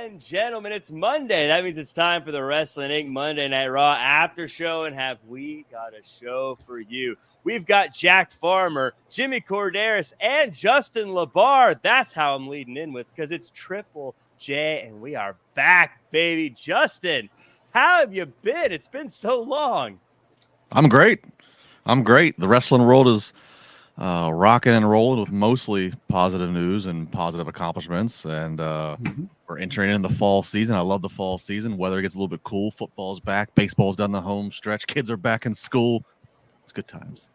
and gentlemen, it's Monday. That means it's time for the Wrestling Inc. Monday Night Raw after show, and have we got a show for you. We've got Jack Farmer, Jimmy Korderas, and Justin LaBar. That's how I'm leading in with, because it's Triple J, and we are back, baby. Justin, how have you been? It's been so long. I'm great. The wrestling world is rocking and rolling with mostly positive news and positive accomplishments. And we're entering in the fall season. I love the fall season. Weather gets a little bit cool. Football's back. Baseball's done the home stretch. Kids are back in school. It's good times.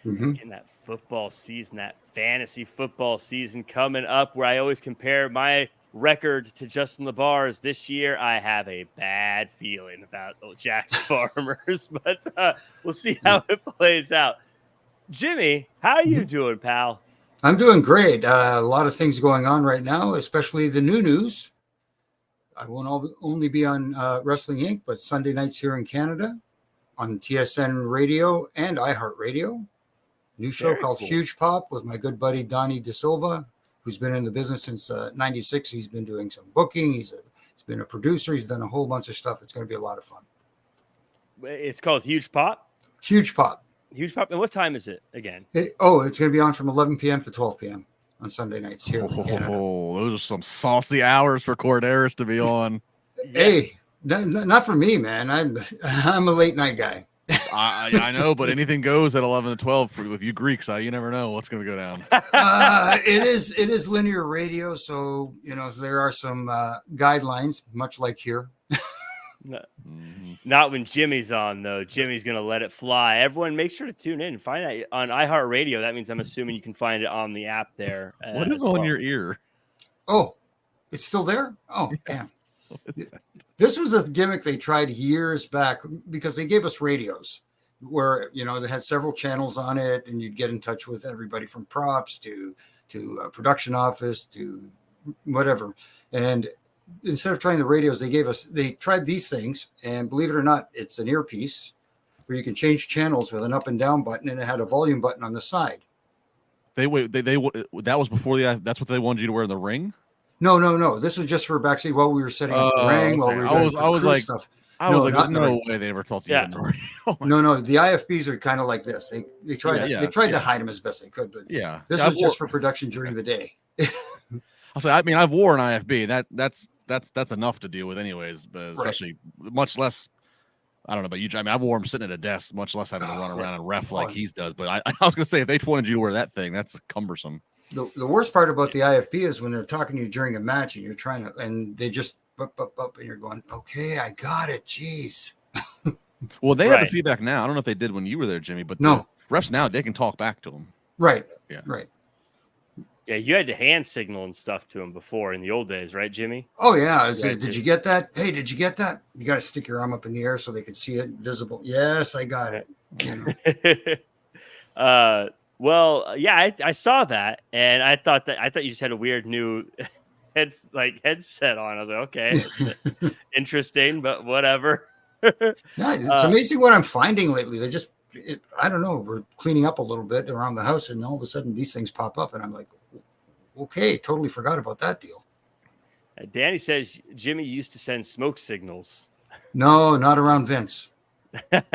In that football season, that fantasy football season coming up, where I always compare my record to Justin LaBar's. This year, I have a bad feeling about Jack's Farmers, but we'll see how it plays out. Jimmy, how are you doing, pal? I'm doing great. A lot of things going on right now, especially the new news. I won't only be on Wrestling Inc., but Sunday nights here in Canada on TSN Radio and iHeartRadio. New show called Huge Pop with my good buddy Donnie DeSilva, who's been in the business since '96. He's been doing some booking. He's been a producer. He's done a whole bunch of stuff. It's going to be a lot of fun. It's called Huge Pop? Huge Pop. Huge Pop. And what time is it again? It's going to be on from 11 p.m. to 12 p.m. on Sunday nights here in Canada. Oh, those are some saucy hours for Korderas to be on. Hey, not for me, man. I'm a late night guy. I know, but anything goes at 11 to 12 with you Greeks. You never know what's going to go down. It is linear radio, so there are some guidelines, much like here. Not when Jimmy's on, though. Jimmy's going to let it fly. Everyone, make sure to tune in and find that on iHeartRadio. That means I'm assuming you can find it on the app there. What is on your ear? Oh, it's still there? Oh, damn. This was a gimmick they tried years back because they gave us radios where, they had several channels on it, and you'd get in touch with everybody from props to production office to whatever. And instead of trying the radios, they tried these things, and believe it or not, it's an earpiece where you can change channels with an up and down button, and it had a volume button on the side. That was before that's what they wanted you to wear in the ring? No. This was just for backstage while we were setting up the ring. While we were doing I was like, stuff. There's no way they ever talked to you in the ring. No. The IFBs are kind of like this. They tried to hide them as best they could, but this was just for production during the day. I've wore an IFB. That's enough to deal with, anyways. But especially much less. I don't know about you. I've wore them sitting at a desk, much less having to run around and ref like he does. But I was gonna say, if they wanted you to wear that thing, that's cumbersome. The worst part about the IFB is when they're talking to you during a match and you're trying to, and they just up, and you're going, okay, I got it. Jeez. Well, they have the feedback now. I don't know if they did when you were there, Jimmy, but the refs now, they can talk back to them. Right. Yeah. Right. Yeah, you had to hand signal and stuff to him before in the old days, right, Jimmy? Oh, yeah. Did you get that? Hey, did you get that? You got to stick your arm up in the air so they can see it visible. Yes, I got it. Well, yeah, I saw that, and I thought you just had a weird new headset on. I was like, okay, interesting, but whatever. Yeah, it's amazing what I'm finding lately. They're just, I don't know, we're cleaning up a little bit around the house, and all of a sudden these things pop up, and I'm like, okay, totally forgot about that deal. Danny says Jimmy used to send smoke signals. No, not around Vince. Yeah.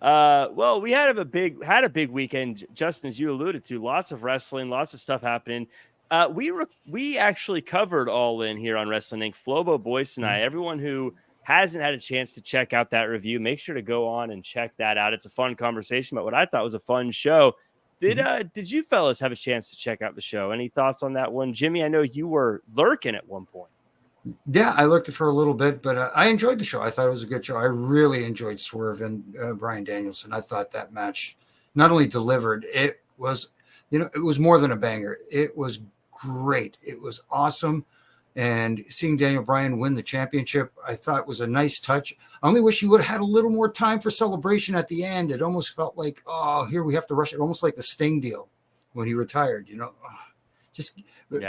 Well, we had a big weekend, Justin, as you alluded to. Lots of wrestling, lots of stuff happening. We actually covered All In here on Wrestling Inc. Flobo, Boyce, and I. Everyone who hasn't had a chance to check out that review, make sure to go on and check that out. It's a fun conversation about what I thought was a fun show. Did you fellas have a chance to check out the show? Any thoughts on that one? Jimmy, I know you were lurking at one point. Yeah, I looked it for a little bit, but I enjoyed the show. I thought it was a good show. I really enjoyed Swerve and Bryan Danielson. I thought that match not only delivered, it was more than a banger. It was great. It was awesome. And seeing Daniel Bryan win the championship, I thought was a nice touch. I only wish you would have had a little more time for celebration at the end. It almost felt like, oh, here we have to rush it, almost like the Sting deal when he retired,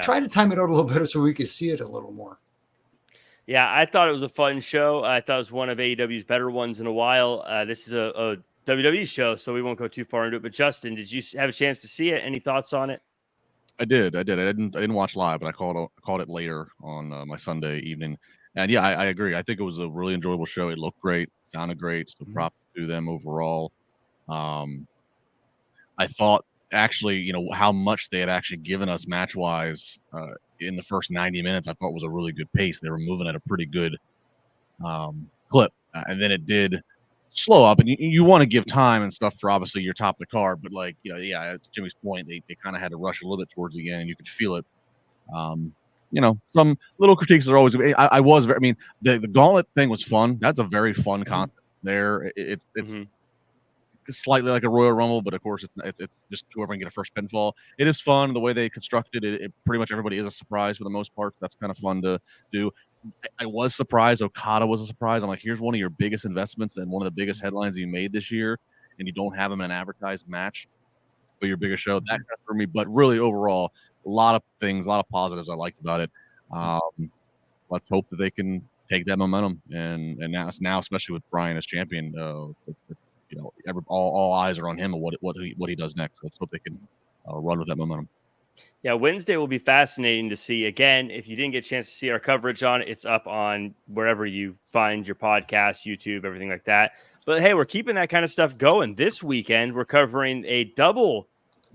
try to time it out a little better so we could see it a little more. Yeah, I thought it was a fun show. I thought it was one of AEW's better ones in a while. This is a WWE show, so we won't go too far into it. But Justin, did you have a chance to see it? Any thoughts on it? I did. I didn't watch live, but I called it later on my Sunday evening. And yeah, I agree. I think it was a really enjoyable show. It looked great, sounded great. So props to them overall. I thought actually, how much they had actually given us match wise in the first 90 minutes. I thought was a really good pace. They were moving at a pretty good clip, and then it did slow up. And you want to give time and stuff for obviously your top of the card, but like yeah, at Jimmy's point, they kind of had to rush a little bit towards the end, and you could feel it. Some little critiques are always. I was very. I mean, the gauntlet thing was fun. That's a very fun concept. There, it's slightly like a Royal Rumble, but of course it's just whoever can get a first pinfall. It is fun the way they constructed it. Pretty much everybody is a surprise for the most part. That's kind of fun to do. I was surprised. Okada was a surprise. I'm like, here's one of your biggest investments and one of the biggest headlines you made this year, and you don't have him in an advertised match for your biggest show. That kind of for me, but really overall, a lot of things, a lot of positives I liked about it. Let's hope that they can take that momentum, and now especially with Bryan as champion, it's all eyes are on him and what he does next. Let's hope they can run with that momentum. Yeah, Wednesday will be fascinating to see. Again, if you didn't get a chance to see our coverage on it, it's up on wherever you find your podcast, YouTube, everything like that. But hey, we're keeping that kind of stuff going. This weekend, we're covering a double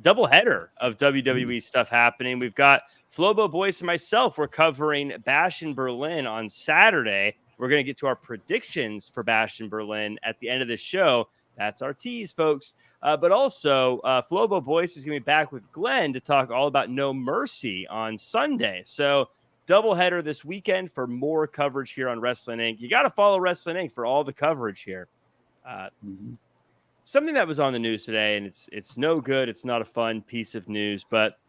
header of WWE stuff happening. We've got Flobo Boyce and myself. We're covering Bash in Berlin on Saturday. We're going to get to our predictions for Bash in Berlin at the end of this show. That's our tease, folks. But also, Flobo Boyce is going to be back with Glenn to talk all about No Mercy on Sunday. So, doubleheader this weekend for more coverage here on Wrestling Inc. You got to follow Wrestling Inc. for all the coverage here. Something that was on the news today, and it's no good. It's not a fun piece of news, but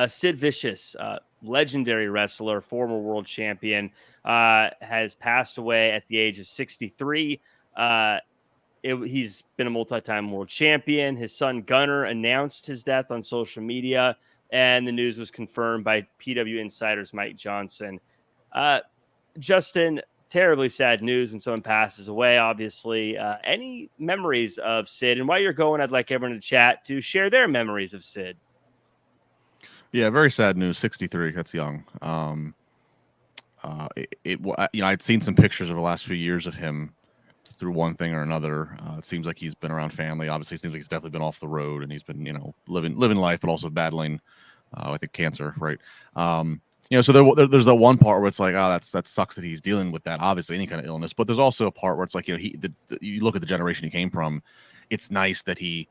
Sid Vicious, legendary wrestler, former world champion, has passed away at the age of 63. He's been a multi-time world champion. His son Gunnar announced his death on social media, and the news was confirmed by PW Insider's Mike Johnson. Justin, terribly sad news when someone passes away, obviously. Any memories of Sid? And while you're going, I'd like everyone to chat to share their memories of Sid. Yeah, very sad news. 63, that's young. I'd seen some pictures over the last few years of him through one thing or another. It seems like he's been around family. Obviously, it seems like he's definitely been off the road, and he's been, living life, but also battling, I think, cancer, right? So there's that one part where it's like, that sucks that he's dealing with that. Obviously, any kind of illness, but there's also a part where it's like, you look at the generation he came from. It's nice that he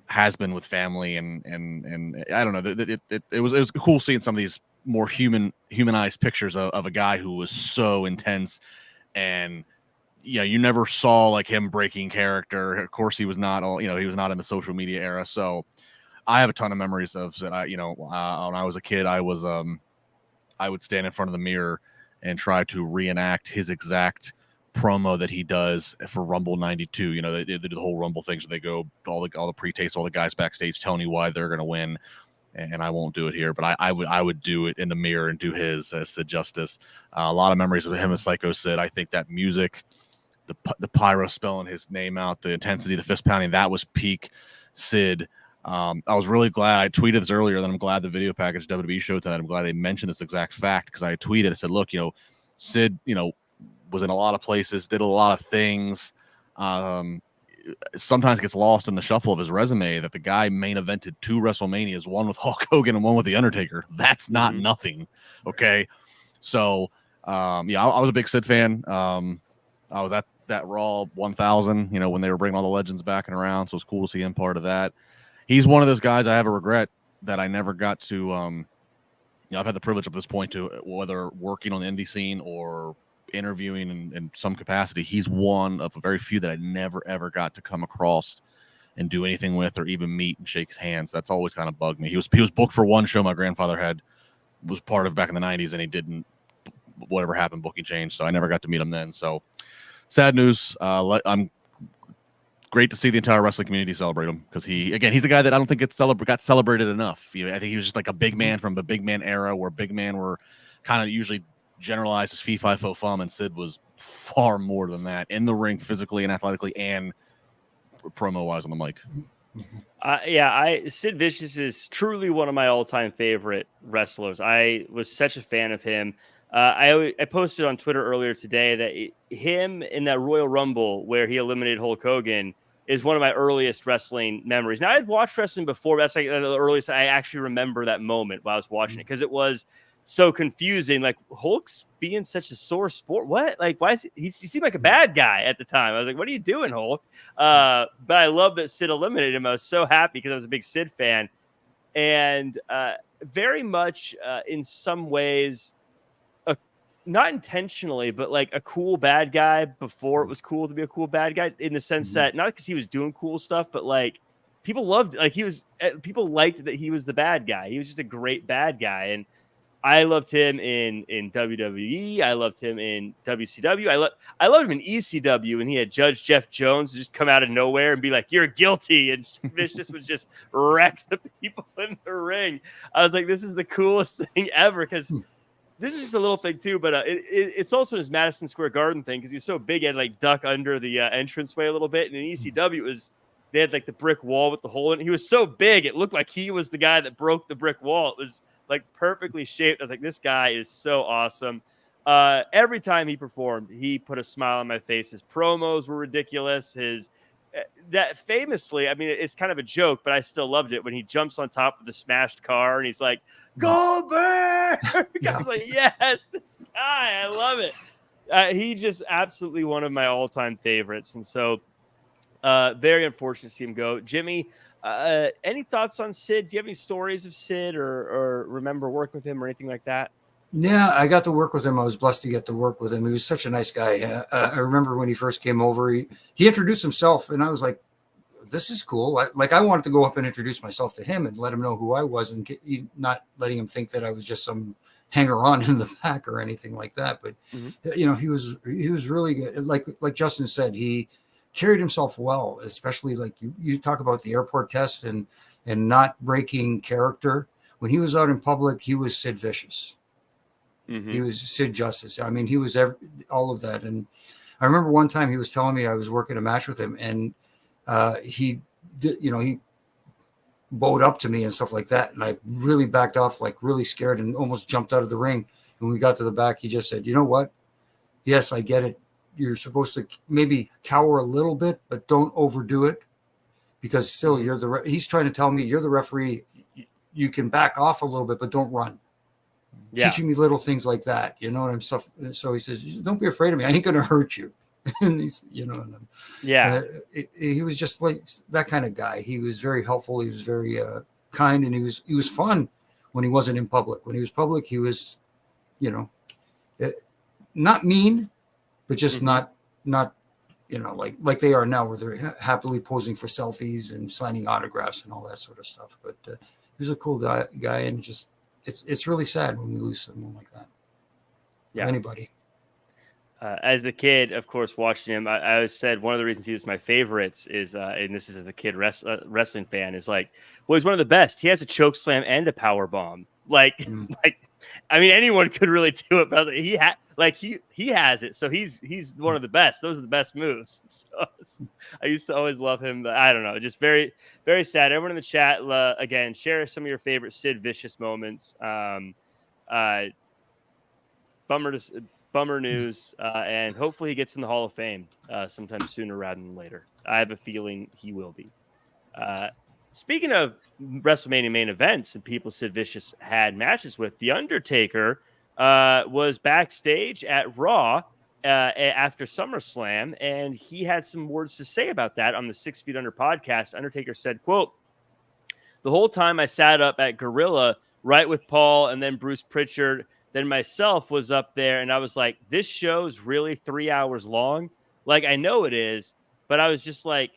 has been with family, and I don't know. It was cool seeing some of these more humanized pictures of a guy who was so intense, and you never saw like him breaking character. Of course, he was not he was not in the social media era. So I have a ton of memories of that. When I was a kid, I would stand in front of the mirror and try to reenact his exact promo that he does for Rumble 92. They do the whole Rumble thing. So they go all the pre-tapes, all the guys backstage telling you why they're going to win. And I won't do it here, but I would do it in the mirror and do his as Sid Justice. A lot of memories of him as Psycho Sid. I think that music, the pyro spelling his name out, the intensity, the fist pounding, that was peak Sid. I was really glad. I tweeted this earlier that I'm glad the video package WWE showed tonight. I'm glad they mentioned this exact fact, because I tweeted, I said, look, Sid, was in a lot of places, did a lot of things. Sometimes gets lost in the shuffle of his resume that the guy main evented 2 WrestleManias, one with Hulk Hogan and one with The Undertaker. That's not nothing. Okay. So, I was a big Sid fan. I was at that Raw 1000, when they were bringing all the legends back and around. So it's cool to see him part of that. He's one of those guys I have a regret that I never got to, I've had the privilege up to this point to, whether working on the indie scene or interviewing in some capacity, he's one of a very few that I never ever got to come across and do anything with, or even meet and shake his hands. That's always kind of bugged me. He was booked for one show my grandfather was part of back in the 90s, and he didn't, whatever happened, booking changed, so I never got to meet him then. So sad news. I'm great to see the entire wrestling community celebrate him, because he's a guy that I don't think got celebrated enough. I think he was just like a big man from the big man era, where big men were kind of usually generalized as fee fi fo fum, and Sid was far more than that in the ring, physically and athletically, and promo wise on the mic. Sid Vicious is truly one of my all-time favorite wrestlers. I was such a fan of him. I posted on Twitter earlier today that him in that Royal Rumble where he eliminated Hulk Hogan is one of my earliest wrestling memories. Now, I had watched wrestling before, but that's like the earliest I actually remember that moment while I was watching it because it was so confusing. Like, Hulk's being such a sore sport. What? Like, why is he seemed like a bad guy at the time. I was like, what are you doing, Hulk? But I love that Sid eliminated him. I was so happy because I was a big Sid fan. And very much in some ways, not intentionally, but like a cool bad guy before it was cool to be a cool bad guy, in the sense that not because he was doing cool stuff, but like people loved, like people liked that he was the bad guy. He was just a great bad guy. And I loved him in WWE. I loved him in WCW. I loved him in ECW, and he had Judge Jeff Jones just come out of nowhere and be like, "You're guilty," and Vicious would just wreck the people in the ring. I was like, "This is the coolest thing ever," because this is just a little thing too, but it's also his Madison Square Garden thing because he was so big, he had like duck under the entranceway a little bit, and in ECW they had like the brick wall with the hole in it. He was so big, it looked like he was the guy that broke the brick wall. It was like perfectly shaped. I was like, this guy is so awesome. Every time he performed, he put a smile on my face. His promos were ridiculous. That famously, I mean, it's kind of a joke, but I still loved it when he jumps on top of the smashed car and he's like, Goldberg! I was like, yes, this guy, I love it. He just absolutely one of my all-time favorites. And so very unfortunate to see him go. Jimmy, any thoughts on Sid? Do you have any stories of Sid or remember working with him or anything like that? Yeah, I got to work with him. I was blessed to get to work with him. He was such a nice guy. I remember when he first came over, he introduced himself, and I was like, this is cool. I wanted to go up and introduce myself to him and let him know who I was, and not letting him think that I was just some hanger-on in the back or anything like that. But, you know, he was really good. Like Justin said, he carried himself well, especially like you talk about the airport test and not breaking character. When he was out in public, he was Sid Vicious. He was Sid Justice. I mean, he was all of that. And I remember one time he was telling me I was working a match with him, and he bowed up to me and stuff like that. And I really backed off, like really scared, and almost jumped out of the ring. And when we got to the back, he just said, "You know what? Yes, I get it. You're supposed to maybe cower a little bit, but don't overdo it, because still you're he's trying to tell me you're the referee. You can back off a little bit, but don't run." Yeah. Teaching me little things like that, you know, and stuff. So he says, "Don't be afraid of me. I ain't going to hurt you." And he's, you know, he was just like that kind of guy. He was very helpful. He was very kind, and he was fun when he wasn't in public. When he was public, he was, you know, not mean, but just not, you know, like they are now, where they're happily posing for selfies and signing autographs and all that sort of stuff. But he was a cool guy, and just. It's really sad when we lose someone like that. Yeah. Anybody. As a kid, of course, watching him, I always said one of the reasons he was my favorites is, and this is as a kid wrestling fan, is like, well, he's one of the best. He has a choke slam and a power bomb. Like, I mean, anyone could really do it, but he has it. So he's one of the best. Those are the best moves. So I used to always love him. But I don't know, just very, very sad. Everyone in the chat, again, share some of your favorite Sid Vicious moments. Bummer news, and hopefully he gets in the Hall of Fame sometime sooner rather than later. I have a feeling he will be. Speaking of WrestleMania main events and people Sid Vicious had matches with, The Undertaker was backstage at Raw after SummerSlam, and he had some words to say about that on the 6 Feet Under podcast. Undertaker said, quote, "The whole time I sat up at Gorilla right with Paul and then Bruce Pritchard, then myself was up there, and I was like, this show's really 3 hours long. Like, I know it is, but I was just like,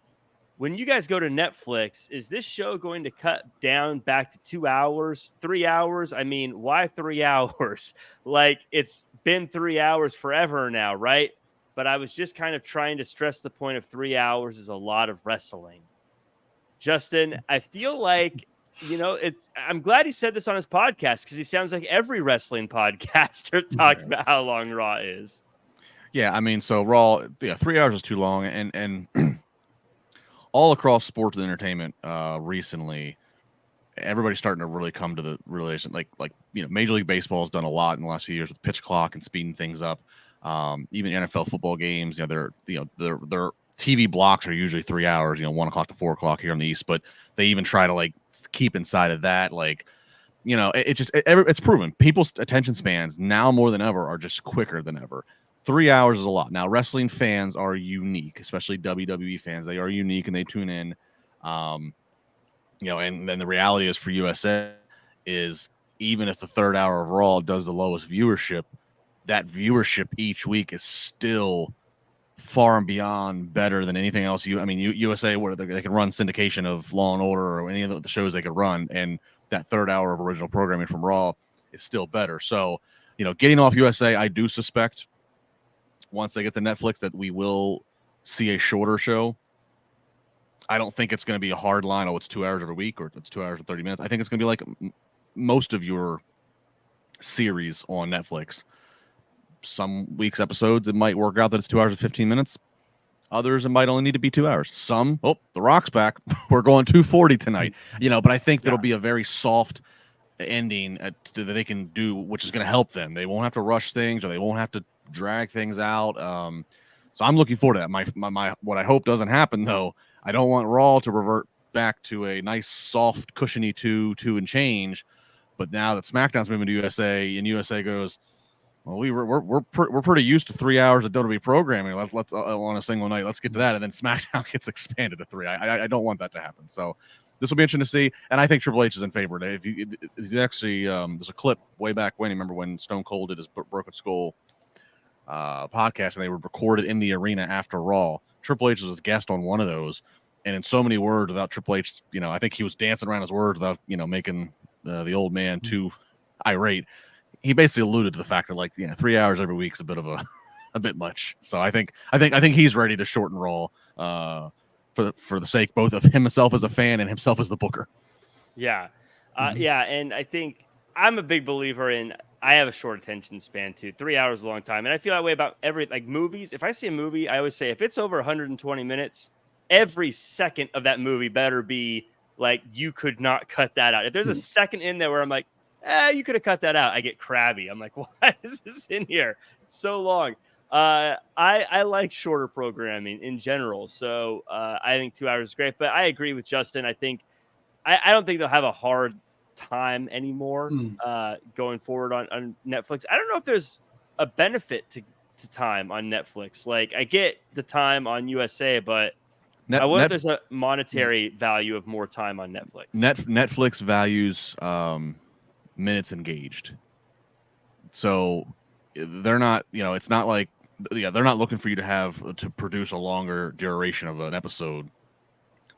when you guys go to Netflix, is this show going to cut down back to 2 hours, 3 hours? I mean, why 3 hours? Like, it's been 3 hours forever now, right? But I was just kind of trying to stress the point of 3 hours is a lot of wrestling." Justin, I feel like, you know, I'm glad he said this on his podcast, because he sounds like every wrestling podcaster talking about how long Raw is. Yeah, I mean, so Raw, 3 hours is too long, and all across sports and entertainment recently, everybody's starting to really come to the realization, like Major League Baseball has done a lot in the last few years with pitch clock and speeding things up. Even NFL football games, their TV blocks are usually 3 hours, 1 o'clock to 4 o'clock here in the East, but they even try to like keep inside of that. Like, it's proven people's attention spans now more than ever are just quicker than ever. 3 hours is a lot. Now, wrestling fans are unique, especially WWE fans. They are unique and they tune in. And then the reality is for USA is even if the third hour of Raw does the lowest viewership, that viewership each week is still far and beyond better than anything else. USA, where they can run syndication of Law and Order or any of the shows they could run, and that third hour of original programming from Raw is still better. So, getting off USA, I do suspect once they get to Netflix that we will see a shorter show. I don't think it's going to be a hard line. Oh, it's 2 hours every week or it's 2 hours and 30 minutes. I think it's going to be like most of your series on Netflix. Some weeks episodes, it might work out that it's 2 hours and 15 minutes. Others, it might only need to be 2 hours. Some, The Rock's back. We're going 240 tonight. But I think that'll be a very soft ending that they can do, which is going to help them. They won't have to rush things or they won't have to drag things out. So I'm looking forward to that. My what I hope doesn't happen, though, I don't want Raw to revert back to a nice, soft, cushiony two and change. But now that SmackDown's moving to USA and USA goes, well, we're pretty used to 3 hours of WWE programming. Let's on a single night. Let's get to that, and then SmackDown gets expanded to 3. I don't want that to happen. So this will be interesting to see, and I think Triple H is in favor. If you actually, there's a clip way back when. Remember when Stone Cold did his Broken Skull podcast, and they were recorded in the arena after Raw. Triple H was a guest on one of those, and in so many words, without Triple H, I think he was dancing around his words without, making the old man too irate. He basically alluded to the fact that 3 hours every week is a bit of a bit much. So I think he's ready to shorten Raw for the sake both of himself as a fan and himself as the booker. Yeah, and I think I'm a big believer in. I have a short attention span too. 3 hours is a long time, and I feel that way about movies. If I see a movie, I always say if it's over 120 minutes, every second of that movie better be like you could not cut that out. If there's a second in there where I'm like, you could have cut that out, I get crabby. I'm like, why is this in here? It's so long. I like shorter programming in general, so I think 2 hours is great. But I agree with Justin. I don't think they'll have a hard time anymore going forward on Netflix. I don't know if there's a benefit to time on Netflix. Like I get the time on USA, but I wonder if there's a monetary value of more time on Netflix. Netflix values minutes engaged, so they're not. It's not like they're not looking for you to produce a longer duration of an episode.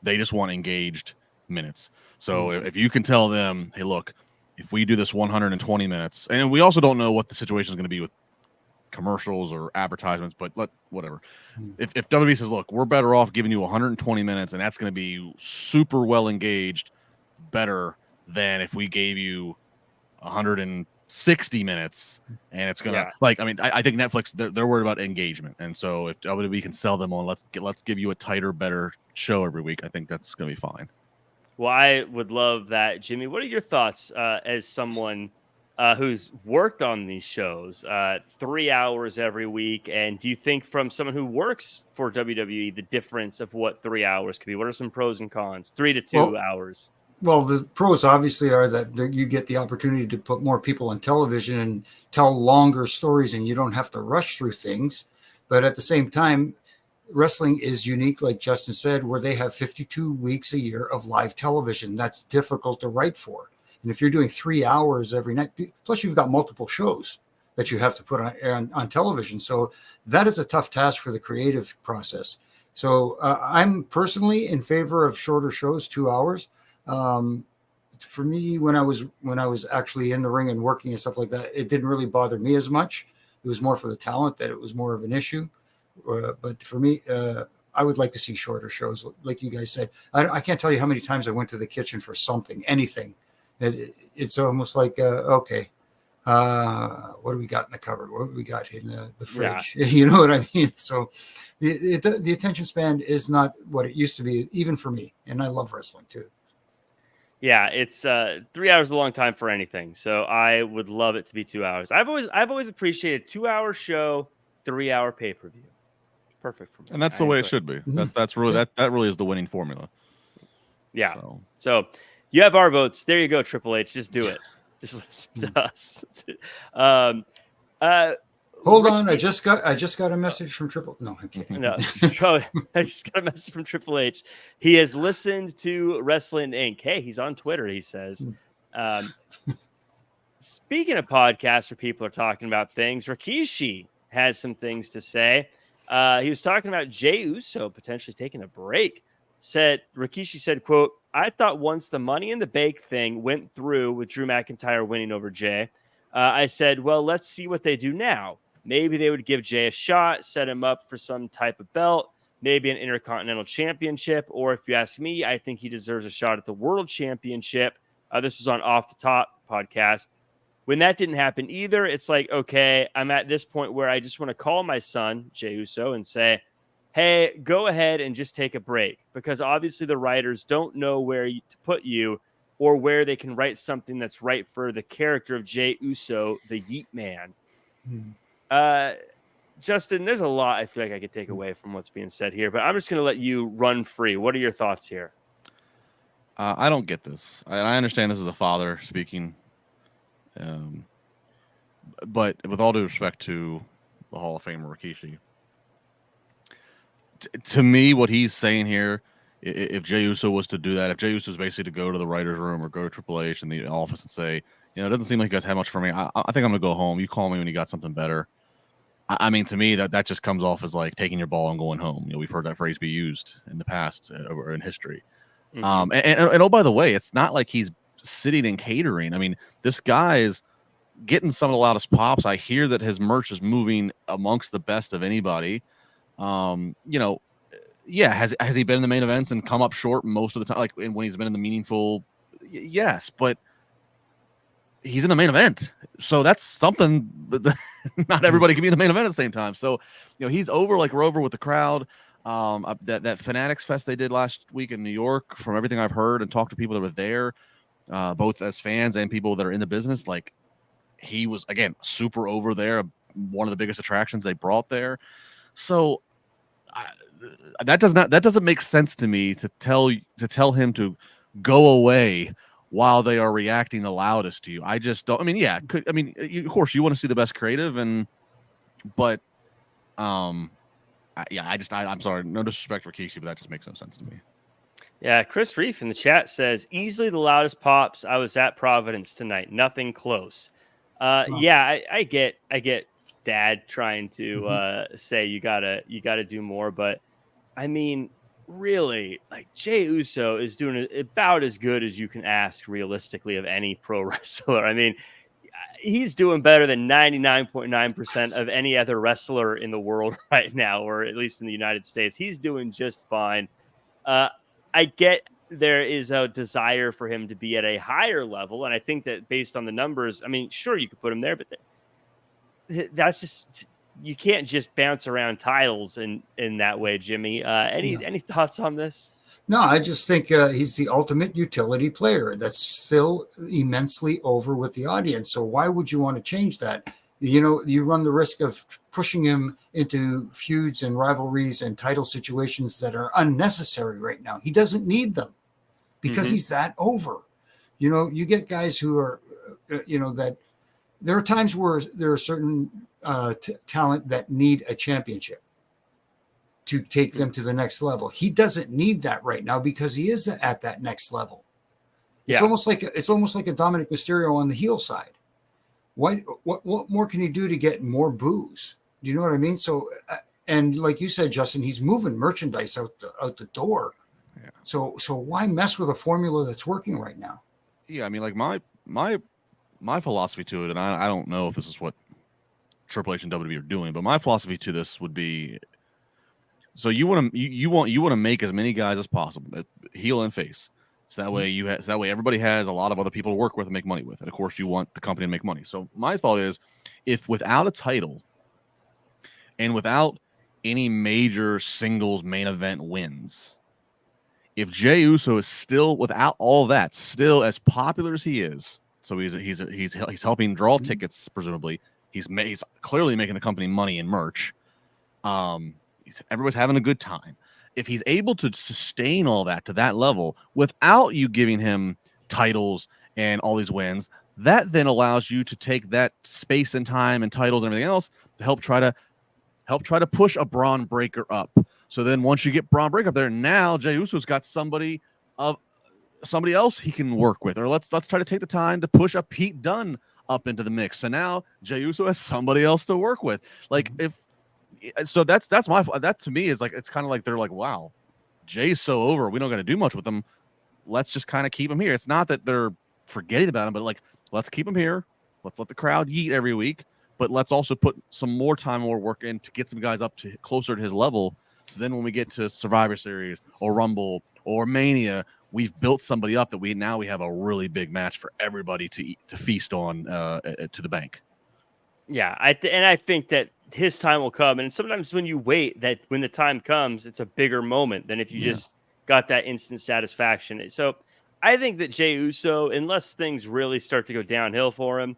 They just want engaged minutes. So if you can tell them, hey, look, if we do this 120 minutes, and we also don't know what the situation is going to be with commercials or advertisements, but whatever. If WWE says, look, we're better off giving you 120 minutes, and that's going to be super well engaged, better than if we gave you 160 minutes, and it's gonna I think Netflix they're worried about engagement, and so if WWE can sell them on let's give you a tighter, better show every week, I think that's gonna be fine. Well, I would love that, Jimmy. What are your thoughts as someone who's worked on these shows 3 hours every week? And do you think from someone who works for WWE, the difference of what 3 hours could be? What are some pros and cons? 3 to 2 hours. Well, the pros obviously are that you get the opportunity to put more people on television and tell longer stories, and you don't have to rush through things. But at the same time, wrestling is unique, like Justin said, where they have 52 weeks a year of live television. That's difficult to write for. And if you're doing 3 hours every night, plus you've got multiple shows that you have to put on television. So that is a tough task for the creative process. So I'm personally in favor of shorter shows, 2 hours. For me, when I was actually in the ring and working and stuff like that, it didn't really bother me as much. It was more for the talent that it was more of an issue. But for me, I would like to see shorter shows, like you guys said. I can't tell you how many times I went to the kitchen for something, anything. It's almost like, okay, What do we got in the cupboard? What do we got in the fridge? Yeah. You know what I mean? So the attention span is not what it used to be, even for me. And I love wrestling too. Yeah, it's 3 hours is a long time for anything. So I would love it to be 2 hours. I've always appreciated 2 hour show, 3 hour pay-per-view. Perfect for me. And that's the way it should be. Mm-hmm. That's really that really is the winning formula. Yeah. So you have our votes. There you go, Triple H. Just do it. Just listen to us. Hold on, I just got a message from Triple. No, I'm kidding. No, I just got a message from Triple H. He has listened to Wrestling Inc. Hey, he's on Twitter. He says, speaking of podcasts where people are talking about things, Rikishi had some things to say. He was talking about Jey Uso potentially taking a break. Rikishi said, "quote I thought once the Money in the Bank thing went through with Drew McIntyre winning over Jey, I said, well, let's see what they do now. Maybe they would give Jey a shot, set him up for some type of belt, maybe an Intercontinental Championship, or if you ask me, I think he deserves a shot at the World Championship." This was on Off the Top podcast. When that didn't happen either, it's like, okay, I'm at this point where I just want to call my son, Jey Uso, and say, hey, go ahead and just take a break, because obviously the writers don't know where to put you or where they can write something that's right for the character of Jey Uso, the Yeet Man. Justin, there's a lot I feel like I could take away from what's being said here, but I'm just going to let you run free. What are your thoughts here? I don't get this. I understand this is a father speaking, but with all due respect to the Hall of Famer Rikishi, to me, what he's saying here, if Jey Uso was to do that, if Jey Uso was basically to go to the writer's room or go to Triple H in the office and say, it doesn't seem like you guys had much for me. I think I'm going to go home. You call me when you got something better. I mean, to me, that just comes off as like taking your ball and going home. We've heard that phrase be used in the past or in history. Mm-hmm. And oh, by the way, it's not like he's sitting and catering. I mean, this guy is getting some of the loudest pops. I hear that his merch is moving amongst the best of anybody. Yeah, has he been in the main events and come up short most of the time? Like when he's been in the meaningful, yes, but he's in the main event, so that's something. Not everybody can be in the main event at the same time. So, he's over like Rover with the crowd. That Fanatics Fest they did last week in New York, from everything I've heard and talked to people that were there, both as fans and people that are in the business, like he was again super over there, one of the biggest attractions they brought there. So that doesn't make sense to me to tell him to go away while they are reacting the loudest to you. I just don't. I mean, yeah, of course you want to see the best creative, but I'm sorry, no disrespect for Rikishi, but that just makes no sense to me. Yeah, Chris Reef in the chat says easily the loudest pops. I was at Providence tonight, nothing close. Yeah, I get Dad trying to say you gotta do more, but I mean, really, like Jey Uso is doing about as good as you can ask realistically of any pro wrestler. I mean, he's doing better than 99.9% of any other wrestler in the world right now, or at least in the United States. He's doing just fine. I get there is a desire for him to be at a higher level, and I think that based on the numbers, I mean, sure, you could put him there, but that's just, you can't just bounce around titles in that way, Jimmy. Any thoughts on this? No, I just think he's the ultimate utility player that's still immensely over with the audience. So why would you want to change that? You run the risk of pushing him into feuds and rivalries and title situations that are unnecessary right now. He doesn't need them because he's that over. You get guys who are, that there are times where there are certain talent that need a championship to take them to the next level. He doesn't need that right now because he is at that next level. It's almost like a Dominic Mysterio on the heel side. What more can he do to get more boos? Do you know what I mean? So, and like you said, Justin, he's moving merchandise out the door. Yeah. So why mess with a formula that's working right now? Yeah, I mean, like my philosophy to it, and I don't know if this is what Triple H and WWE are doing, but my philosophy to this would be: so you want to make as many guys as possible, heel and face, So that way everybody has a lot of other people to work with and make money with. And of course, you want the company to make money. So my thought is, if without a title and without any major singles main event wins, if Jey Uso is still, without all that, still as popular as he is, so he's helping draw tickets, presumably. He's clearly making the company money in merch. Everybody's having a good time. If he's able to sustain all that to that level without you giving him titles and all these wins, that then allows you to take that space and time and titles and everything else to help try to push a Braun Breaker up. So then once you get Braun Breaker up there, now Jey Uso's got somebody else he can work with. Or let's try to take the time to push a Pete Dunne up into the mix. So now Jey Uso has somebody else to work with. Like that to me is like, it's kind of like they're like, wow, Jay's so over, we don't got to do much with him. Let's just kind of keep him here. It's not that they're forgetting about him, but like, let's keep him here. Let's let the crowd yeet every week, but let's also put some more time, more work in to get some guys up to closer to his level. So then when we get to Survivor Series or Rumble or Mania, we've built somebody up that we have a really big match for everybody to feast on to the bank. Yeah, I think that his time will come, and sometimes when you wait, that when the time comes, it's a bigger moment than if you just got that instant satisfaction. So I think that Jey Uso, unless things really start to go downhill for him,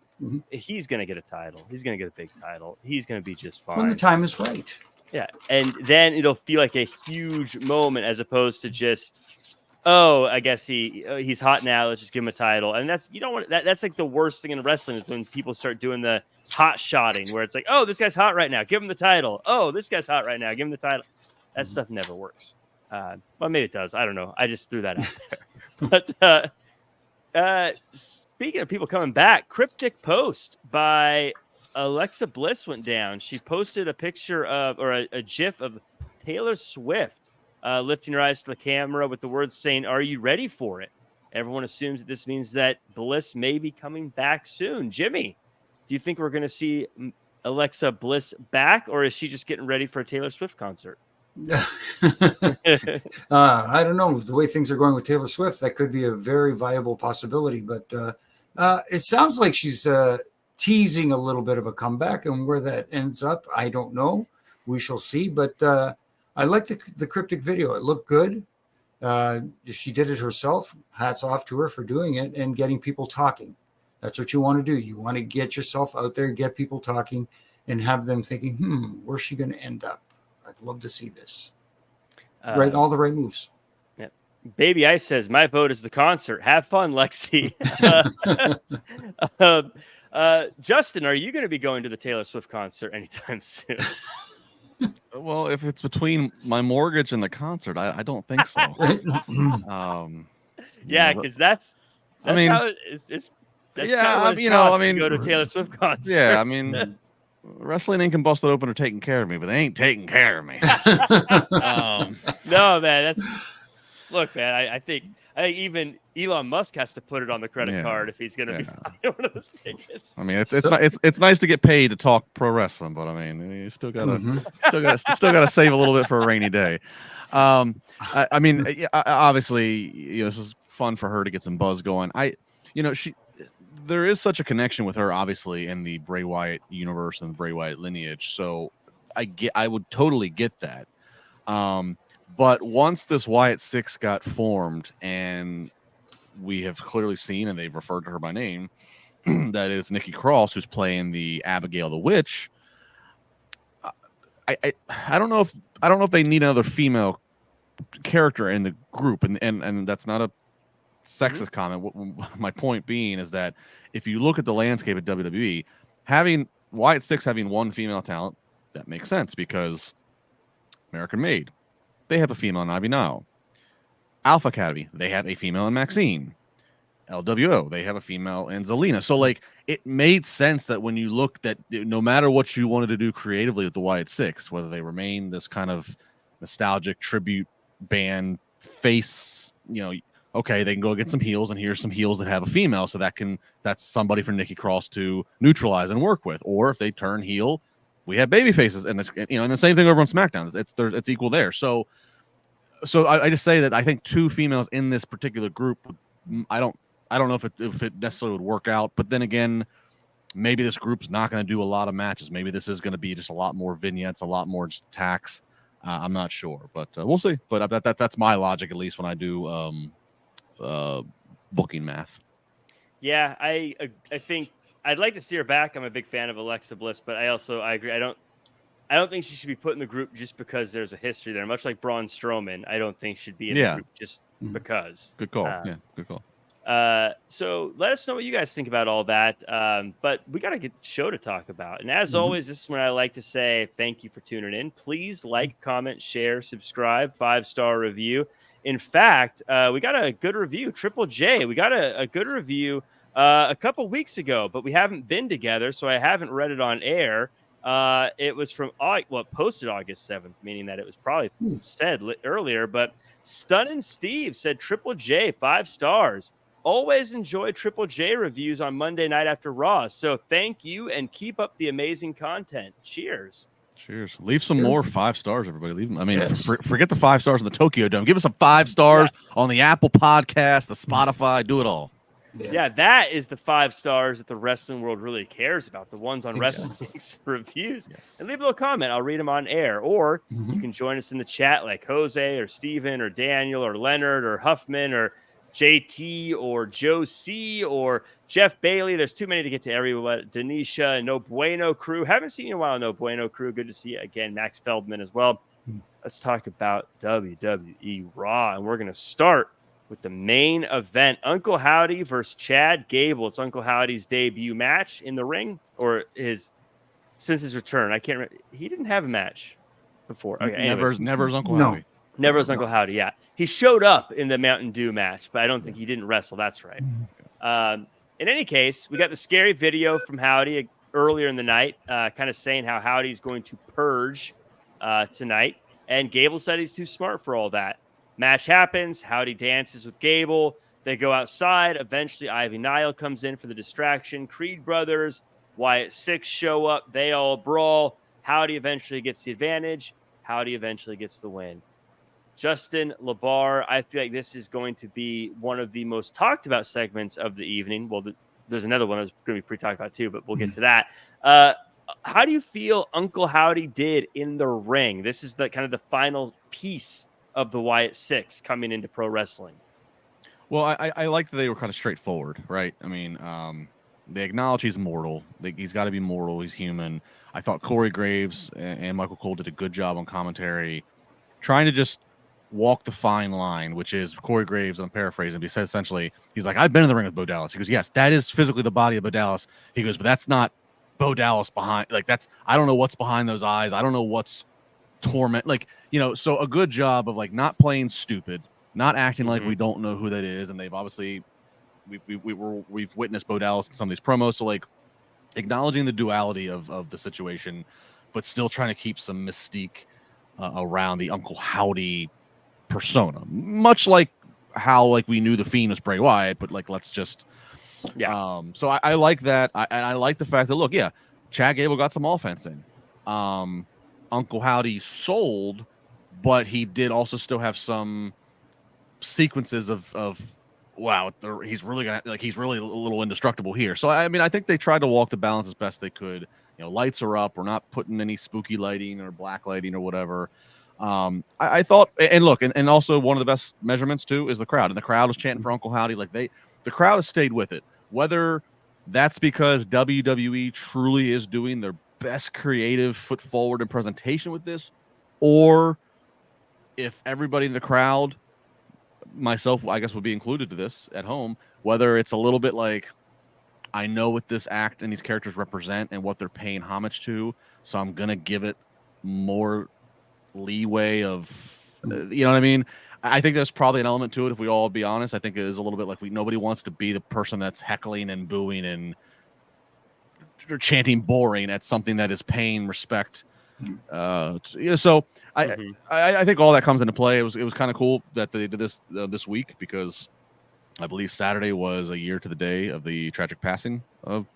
he's going to get a title. He's going to get a big title. He's going to be just fine. When the time is right. Yeah, and then it'll feel like a huge moment as opposed to just, oh, I guess he's hot now, let's just give him a title. And that's, you don't want that. That's like the worst thing in wrestling is when people start doing the hot shotting, where it's like, oh, this guy's hot right now, give him the title. Oh, this guy's hot right now, give him the title. That stuff never works. Well, maybe it does. I don't know. I just threw that out there. But speaking of people coming back, Cryptic post by Alexa Bliss went down. She posted a picture of, or a GIF of Taylor Swift lifting her eyes to the camera with the words saying, "Are you ready for it?" Everyone assumes that this means that Bliss may be coming back soon. Jimmy, do you think we're going to see Alexa Bliss back, or is she just getting ready for a Taylor Swift concert? I don't know. The way things are going with Taylor Swift, that could be a very viable possibility. But it sounds like she's teasing a little bit of a comeback, and where that ends up, I don't know. We shall see. But I like the Cryptic video. It looked good. If she did it herself, hats off to her for doing it and getting people talking. That's what you want to do. You want to get yourself out there, get people talking, and have them thinking, where's she going to end up? I'd love to see this. Right, all the right moves. Yeah. Baby Ice says, my vote is the concert. Have fun, Lexi. Justin, are you going to be going to the Taylor Swift concert anytime soon? Well, if it's between my mortgage and the concert, I don't think so. Yeah, because that's I mean, how it's. That's go to a Taylor Swift concert. Yeah, I mean, Wrestling Inc. and Busted Open are taking care of me, but they ain't taking care of me. No, man. Look, man. I think even Elon Musk has to put it on the credit card if he's going to be buying one of those tickets. I mean, it's nice to get paid to talk pro wrestling, but I mean, you still gotta save a little bit for a rainy day. I mean, obviously, this is fun for her to get some buzz going. There is such a connection with her, obviously, in the Bray Wyatt universe and the Bray Wyatt lineage. So I would totally get that. But once this Wyatt 6 got formed, and we have clearly seen, and they've referred to her by name, that is Nikki Cross, who's playing the Abigail the Witch. I don't know if they need another female character in the group, and that's not a sexist comment. My point being is that if you look at the landscape at WWE, having Wyatt 6 having one female talent, that makes sense because American Made, they have a female in Ivy Nile. Alpha Academy, they have a female in Maxine. LWO, they have a female in Zelina. So like it made sense that when you looked at, no matter what you wanted to do creatively with the Wyatt 6, whether they remain this kind of nostalgic tribute band face, okay, they can go get some heels, and here's some heels that have a female, so that's somebody for Nikki Cross to neutralize and work with. Or if they turn heel, we have baby faces, and the same thing over on SmackDown. It's equal there. So So I just say that I think 2 females in this particular group. I don't know if it necessarily would work out, but then again, maybe this group's not going to do a lot of matches. Maybe this is going to be just a lot more vignettes, a lot more just attacks. I'm not sure, but we'll see. But that's my logic, at least when I do booking math. Yeah, I think I'd like to see her back. I'm a big fan of Alexa Bliss, but I agree. I don't think she should be put in the group just because there's a history there. Much like Braun Strowman, I don't think she'd be in the group just because. Good call. Good call. So let us know what you guys think about all that. But we got to get the show to talk about. And as always, this is when I like to say thank you for tuning in. Please like, comment, share, subscribe, 5-star review. In fact, we got a good review. Triple J, we got a good review a couple weeks ago, but we haven't been together, so I haven't read it on air. It was from posted August 7th, meaning that it was probably said earlier. But Stunnin' Steve said Triple J 5 stars. Always enjoy Triple J reviews on Monday night after Raw. So thank you and keep up the amazing content. Cheers. Cheers. Leave some more 5 stars, everybody. Leave them. I mean, forget the 5 stars in the Tokyo Dome. Give us some 5 stars on the Apple Podcast, the Spotify. Do it all. Yeah, that is the 5 stars that the wrestling world really cares about. The ones on Wrestling Reviews. Yes. And leave a little comment. I'll read them on air. Or you can join us in the chat like Jose or Steven or Daniel or Leonard or Huffman or JT or Joe C or Jeff Bailey. There's too many to get to everyone. Denisha, No Bueno Crew. Haven't seen you in a while, No Bueno Crew. Good to see you again. Max Feldman as well. Let's talk about WWE Raw. And we're going to start with the main event. Uncle Howdy versus Chad Gable. It's Uncle Howdy's debut match in the ring, or since his return. I can't remember. He didn't have a match before. Okay, never as Uncle Howdy. Never as Uncle Howdy, yeah. He showed up in the Mountain Dew match, but I don't think he didn't wrestle. That's right. In any case, we got the scary video from Howdy earlier in the night, kind of saying how Howdy's going to purge tonight. And Gable said he's too smart for all that. Match happens. Howdy dances with Gable. They go outside. Eventually, Ivy Nile comes in for the distraction. Creed Brothers, Wyatt 6 show up. They all brawl. Howdy eventually gets the advantage. Howdy eventually gets the win. Justin, LaBar, I feel like this is going to be one of the most talked about segments of the evening. Well, there's another one that's going to be pre-talked about too, but we'll get to that. How do you feel Uncle Howdy did in the ring? This is the kind of the final piece of the Wyatt 6 coming into pro wrestling. Well, I like that they were kind of straightforward, right? I mean, they acknowledge he's mortal. He's got to be mortal. He's human. I thought Corey Graves and Michael Cole did a good job on commentary, trying to just walk the fine line, which is Corey Graves, I'm paraphrasing, but he said essentially, he's like, I've been in the ring with Bo Dallas. He goes, yes, that is physically the body of Bo Dallas. He goes, but that's not Bo Dallas behind. Like, I don't know what's behind those eyes. I don't know what's torment. Like, so a good job of like not playing stupid, not acting like we don't know who that is. And they've obviously, we've witnessed Bo Dallas in some of these promos. So like acknowledging the duality of the situation, but still trying to keep some mystique around the Uncle Howdy persona, much like how like we knew the Fiend was Bray Wyatt, but like let's just so I like that. I like the fact that look, Chad Gable got some offense in. Uncle Howdy sold, but he did also still have some sequences of wow, he's really a little indestructible here. So I mean, I think they tried to walk the balance as best they could. Lights are up. We're not putting any spooky lighting or black lighting or whatever. I thought, and look, and also one of the best measurements too is the crowd, and the crowd was chanting for Uncle Howdy. Like the crowd has stayed with it. Whether that's because WWE truly is doing their best creative foot forward and presentation with this, or if everybody in the crowd, myself, I guess, would be included to this at home, whether it's a little bit like, I know what this act and these characters represent and what they're paying homage to, so I'm gonna give it more leeway of you know what I mean. I think there's probably an element to it, if we all be honest. I think it is a little bit like nobody wants to be the person that's heckling and booing and chanting boring at something that is paying respect. So I think all that comes into play. It was kind of cool that they did this this week, because I believe Saturday was a year to the day of the tragic passing of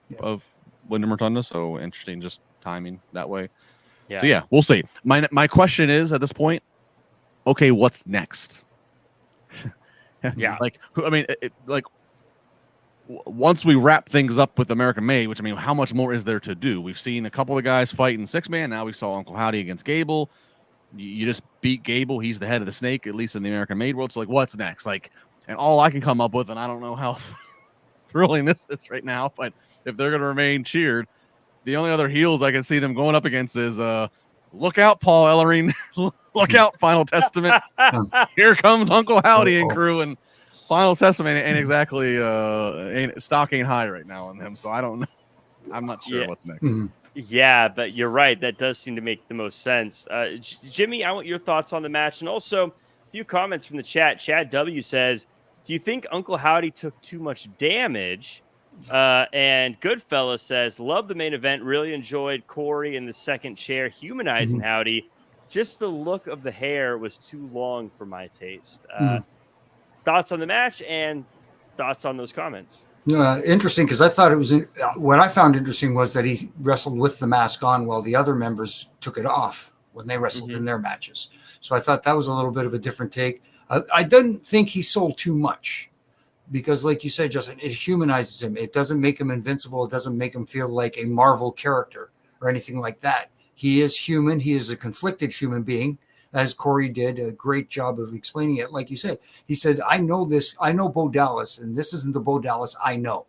Wyndham Rotunda. So interesting, just timing that way. So we'll see. My question is, at this point, okay, what's next? Yeah. Like, I mean, once we wrap things up with American Made, which I mean, how much more is there to do? We've seen a couple of guys fight in 6-man. Now we saw Uncle Howdy against Gable. You just beat Gable. He's the head of the snake, at least in the American Made world. So, like, what's next? Like, and all I can come up with, and I don't know how thrilling this is right now, but if they're going to remain cheered, the only other heels I can see them going up against is look out, Paul Ellering. Look out, Final Testament. Here comes Uncle Howdy and crew, and Final Testament ain't exactly stock ain't high right now on them. So I don't know. I'm not sure what's next. Mm-hmm. Yeah, but you're right. That does seem to make the most sense. Jimmy, I want your thoughts on the match, and also a few comments from the chat. Chad W says, do you think Uncle Howdy took too much damage? And Goodfella says, love the main event. Really enjoyed Corey in the second chair humanizing Howdy. Just the look of the hair was too long for my taste. Thoughts on the match and thoughts on those comments? Interesting, because I thought it was what I found interesting was that he wrestled with the mask on while the other members took it off when they wrestled in their matches. So I thought that was a little bit of a different take. I didn't think he sold too much because, like you said, Justin, it humanizes him. It doesn't make him invincible. It doesn't make him feel like a Marvel character or anything like that. He is human. He is a conflicted human being, as Corey did a great job of explaining it. Like you said, he said, I know this. I know Bo Dallas, and this isn't the Bo Dallas I know,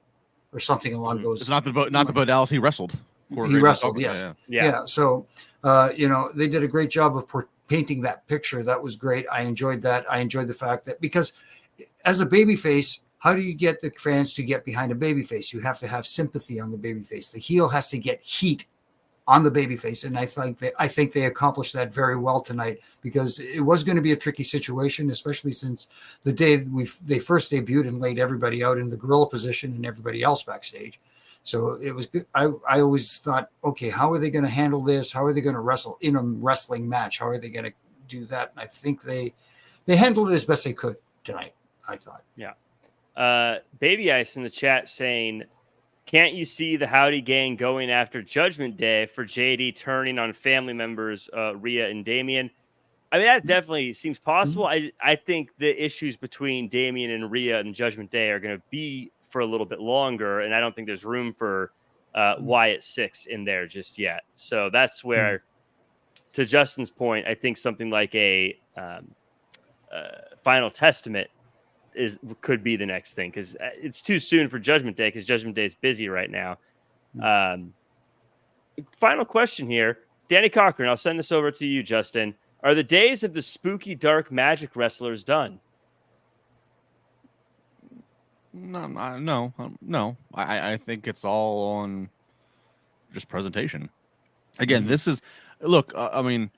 or something along those. It's not the Bo Dallas he wrestled. He wrestled, yes. Yeah. So, they did a great job of painting that picture. That was great. I enjoyed that. I enjoyed the fact that because as a babyface, how do you get the fans to get behind a babyface? You have to have sympathy on the babyface. The heel has to get heat on the babyface, and I think they accomplished that very well tonight, because it was going to be a tricky situation, especially since the day they first debuted and laid everybody out in the gorilla position and everybody else backstage. So it was good. I always thought, okay, how are they going to handle this? How are they going to wrestle in a wrestling match? How are they going to do that? And I think they handled it as best they could tonight, I thought. Yeah. Baby Ice in the chat saying, can't you see the Howdy gang going after Judgment Day for JD turning on family members, Rhea and Damian? I mean, that definitely seems possible. I think the issues between Damian and Rhea and Judgment Day are going to be for a little bit longer, and I don't think there's room for Wyatt 6 in there just yet. So that's where, to Justin's point, I think something like a Final Testament could be the next thing, because it's too soon for Judgment Day, because Judgment Day is busy right now. Final question here, Danny Cochran, I'll send this over to you, Justin. Are the days of the spooky dark magic wrestlers done? No. I think it's all on just presentation. Again, this is look. I mean,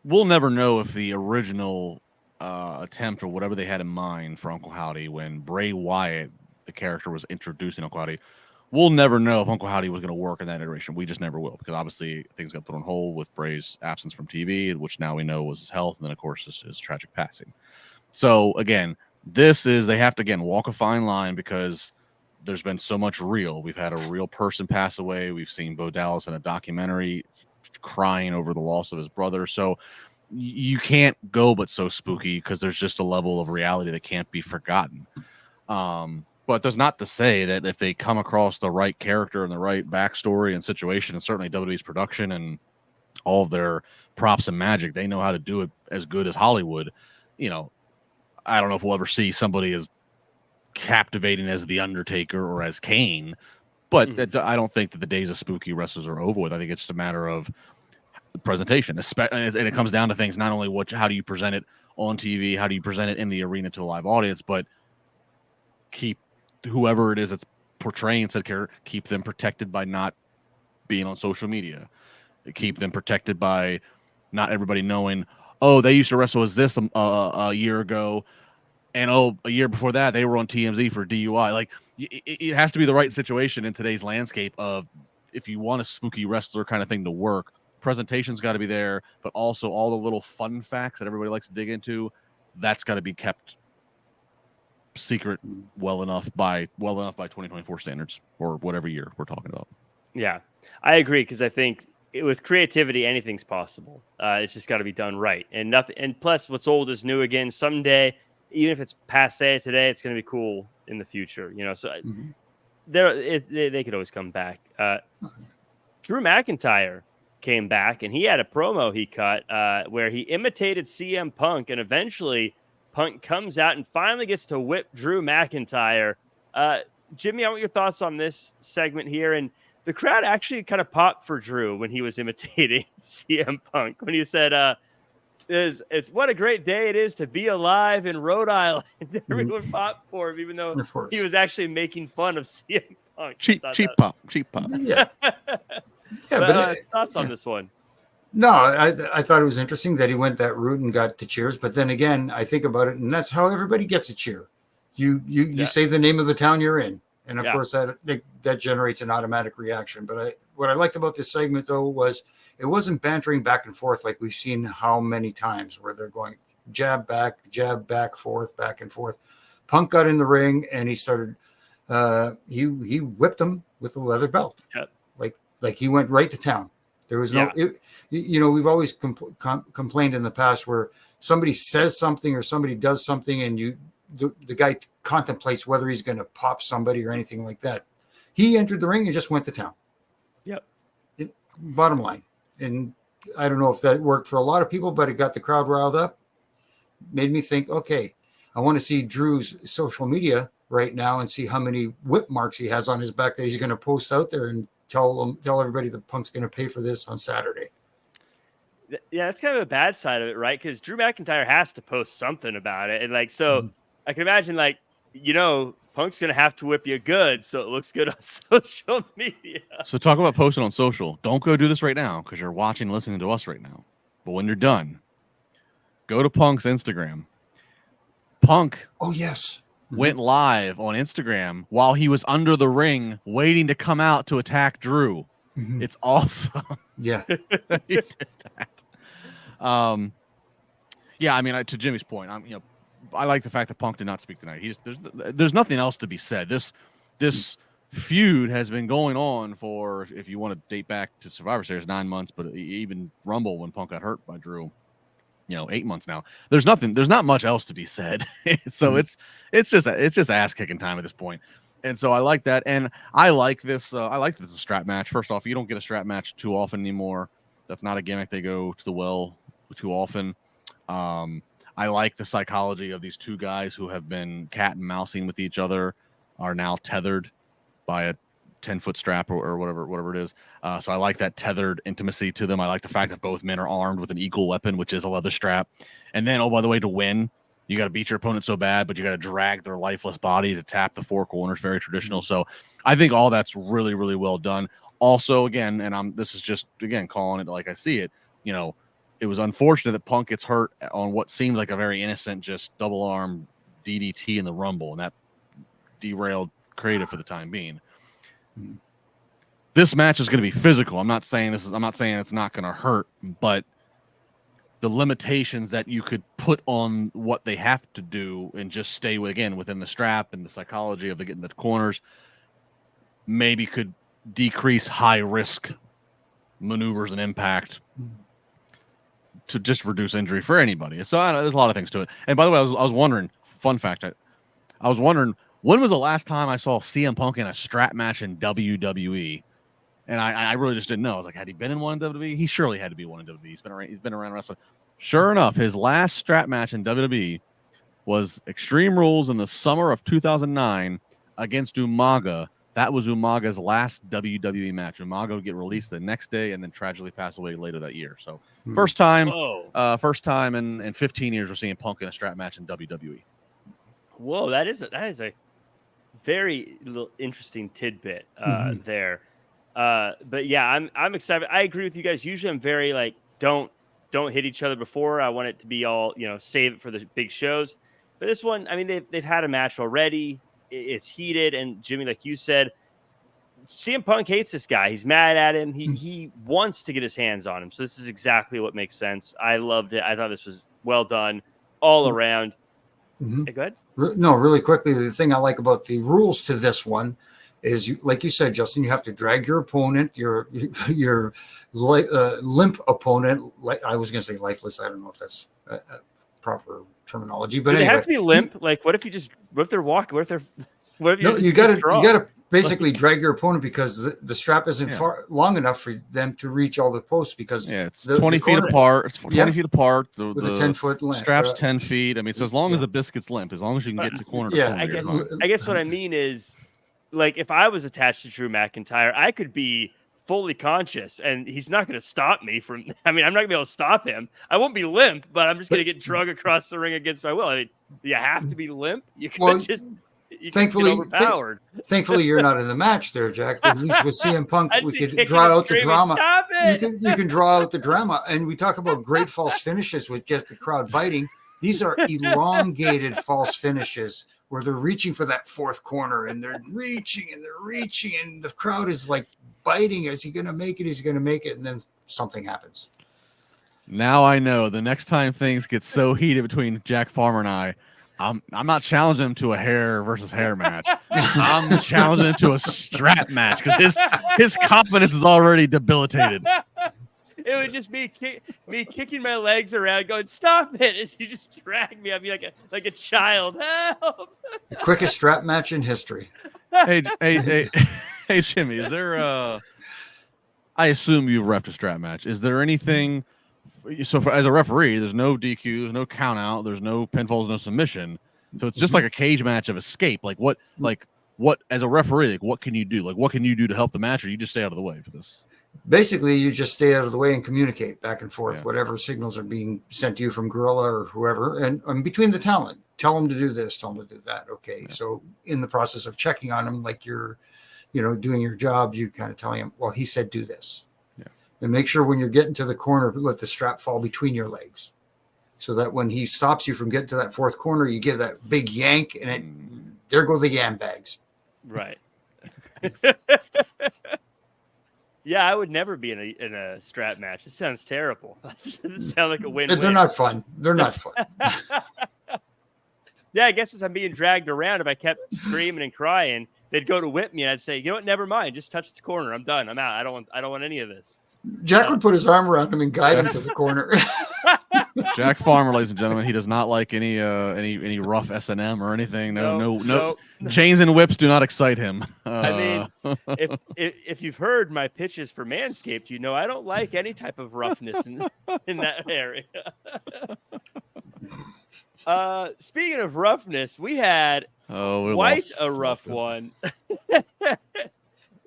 we'll never know if the original attempt or whatever they had in mind for Uncle Howdy when Bray Wyatt, the character, was introduced in Uncle Howdy. We'll never know if Uncle Howdy was going to work in that iteration. We just never will, because obviously things got put on hold with Bray's absence from TV, which now we know was his health, and then of course his tragic passing. So again, they have to walk a fine line, because there's been so much real. We've had a real person pass away. We've seen Bo Dallas in a documentary crying over the loss of his brother. So you can't go but so spooky, because there's just a level of reality that can't be forgotten. But there's not to say that if they come across the right character and the right backstory and situation, and certainly WWE's production and all of their props and magic, they know how to do it as good as Hollywood. I don't know if we'll ever see somebody as captivating as The Undertaker or as Kane, but I don't think that the days of spooky wrestlers are over with. I think it's just a matter of presentation, and it comes down to things, not only how do you present it on TV, how do you present it in the arena to the live audience, but keep whoever it is that's portraying said character, keep them protected by not being on social media, keep them protected by not everybody knowing, oh, they used to wrestle as this a year ago, and a year before that they were on TMZ for DUI. Like, it has to be the right situation in today's landscape of, if you want a spooky wrestler kind of thing to work, presentation's got to be there, but also all the little fun facts that everybody likes to dig into, that's got to be kept secret well enough by 2024 standards, or whatever year we're talking about. Yeah, I agree, because I think with creativity, anything's possible. It's just got to be done right, and nothing. And plus, what's old is new again. Someday, even if it's passe today, it's going to be cool in the future. So they could always come back. Drew McIntyre came back, and he had a promo he cut where he imitated CM Punk, and eventually Punk comes out and finally gets to whip Drew McIntyre. Jimmy, I want your thoughts on this segment here. And the crowd actually kind of popped for Drew when he was imitating CM Punk, when he said, it's what a great day it is to be alive in Rhode Island. Everyone popped for him, even though he was actually making fun of CM Punk. Cheap pop. Yeah. But thoughts on this one? No, I thought it was interesting that he went that route and got the cheers. But then again, I think about it, and that's how everybody gets a cheer. You say the name of the town you're in, and of course that generates an automatic reaction. But what I liked about this segment though was it wasn't bantering back and forth like we've seen how many times where they're going jab back, forth, back and forth. Punk got in the ring and he started. He whipped him with a leather belt. Yep. Like he went right to town. There was no, we've always complained in the past where somebody says something or somebody does something and the guy contemplates whether he's going to pop somebody or anything like that. He entered the ring and just went to town. Yep. Bottom line. And I don't know if that worked for a lot of people, but it got the crowd riled up. Made me think, okay, I want to see Drew's social media right now and see how many whip marks he has on his back that he's going to post out there and tell everybody that Punk's going to pay for this on Saturday. Yeah, that's kind of the bad side of it, right? Because Drew McIntyre has to post something about it. And I can imagine, Punk's going to have to whip you good so it looks good on social media. So talk about posting on social. Don't go do this right now because you're watching and listening to us right now. But when you're done, go to Punk's Instagram. Punk. Oh, yes. Went live on Instagram while he was under the ring waiting to come out to attack Drew. Mm-hmm. It's awesome. Yeah. He did that. Yeah, I mean, to Jimmy's point, I like the fact that Punk did not speak tonight. There's nothing else to be said. This feud has been going on for, if you want to date back to Survivor Series, 9 months, but even Rumble when Punk got hurt by Drew, 8 months now. There's not much else to be said. So it's just ass kicking time at this point. And so I like that. And I like this. I like this as a strap match. First off, you don't get a strap match too often anymore. That's not a gimmick they go to the well too often. I like the psychology of these two guys who have been cat and mousing with each other, are now tethered by a 10-foot strap or whatever it is. So I like that tethered intimacy to them. I like the fact that both men are armed with an equal weapon, which is a leather strap. And then, by the way, to win, you got to beat your opponent so bad, but you got to drag their lifeless body to tap the four corners. Very traditional. So I think all that's really, really well done. Also, again, and this is just, again, calling it like I see it, it was unfortunate that Punk gets hurt on what seemed like a very innocent, just double arm DDT in the Rumble, and that derailed creative for the time being. This match is going to be physical. I'm not saying it's not going to hurt, but the limitations that you could put on what they have to do and just stay within the strap and the psychology of getting the corners maybe could decrease high risk maneuvers and impact to just reduce injury for anybody. So there's a lot of things to it. And by the way, I was wondering, fun fact, I was wondering, when was the last time I saw CM Punk in a strap match in WWE? And I really just didn't know. I was like, had he been in one in WWE? He surely had to be one in WWE. He's been around wrestling. Sure enough, his last strap match in WWE was Extreme Rules in the summer of 2009 against Umaga. That was Umaga's last WWE match. Umaga would get released the next day and then tragically pass away later that year. So first time in 15 years we're seeing Punk in a strap match in WWE. Whoa, that is a very interesting tidbit there. But yeah, I'm excited. I agree with you guys. Usually I'm very don't hit each other before. I want it to be all, save it for the big shows. But this one, I mean, they've had a match already. It's heated, and Jimmy, like you said, CM Punk hates this guy. He's mad at him. He wants to get his hands on him. So this is exactly what makes sense. I loved it. I thought this was well done all around. Hey, go ahead. No, really quickly, the thing I like about the rules to this one is you, like you said, Justin, you have to drag your opponent, your limp opponent. Like I was going to say lifeless. I don't know if that's a proper terminology, but do they anyway, have to be limp? Like, what if they're walking? What if no, you got to basically drag your opponent because the strap isn't far long enough for them to reach all the posts because it's 20 feet apart. It's 20 feet apart. With a 10-foot length. Strap's 10 feet. I mean, so as long as the biscuit's limp, as long as you can get to corner to corner. I guess what I mean is, like, if I was attached to Drew McIntyre, I could be fully conscious and he's not going to stop me from, I'm not going to be able to stop him. I won't be limp, but I'm just going to get drug across the ring against my will. I mean, you have to be limp. You could thankfully, overpowered. Thankfully, you're not in the match there, Jack. At least with CM Punk, we could draw out the drama. You can draw out the drama. And we talk about great false finishes which get the crowd biting. These are elongated false finishes where they're reaching for that fourth corner and they're reaching and the crowd is like biting. Is he going to make it? Is he going to make it? And then something happens. Now I know the next time things get so heated between Jack Farmer and I'm not challenging him to a hair versus hair match. I'm challenging him to a strap match because his confidence is already debilitated. It would just be me kicking my legs around, going, "Stop it!" As you just drag me, I'd be like a child. Help! The quickest strap match in history. Hey, Jimmy, is there? I assume you've reffed a strap match. Is there anything? So, as a referee, there's no DQ, there's no count out, there's no pinfalls, no submission. So it's just like a cage match of escape. What as a referee, what can you do? What can you do to help the match, or you just stay out of the way for this? Basically, you just stay out of the way and communicate back and forth, whatever signals are being sent to you from Gorilla or whoever, and between the talent, tell them to do this, tell them to do that. Okay, so in the process of checking on them, like you're, doing your job, you kind of telling him, well, he said do this, and make sure when you're getting to the corner, let the strap fall between your legs, so that when he stops you from getting to that fourth corner, you give that big yank, and there go the yam bags. Right. Yeah, I would never be in a strap match. It sounds terrible. It sounds like a win-win. They're not fun. They're not fun. Yeah, I guess as I'm being dragged around, if I kept screaming and crying, they'd go to whip me, and I'd say, "You know what? Never mind. Just touch the corner. I'm done. I'm out. I don't want any of this." Jack would put his arm around him and guide him to the corner. Jack Farmer, ladies and gentlemen, he does not like any rough S&M or anything. No. Chains and whips do not excite him. I mean, if you've heard my pitches for Manscaped, I don't like any type of roughness in that area. Speaking of roughness, we had quite a rough one.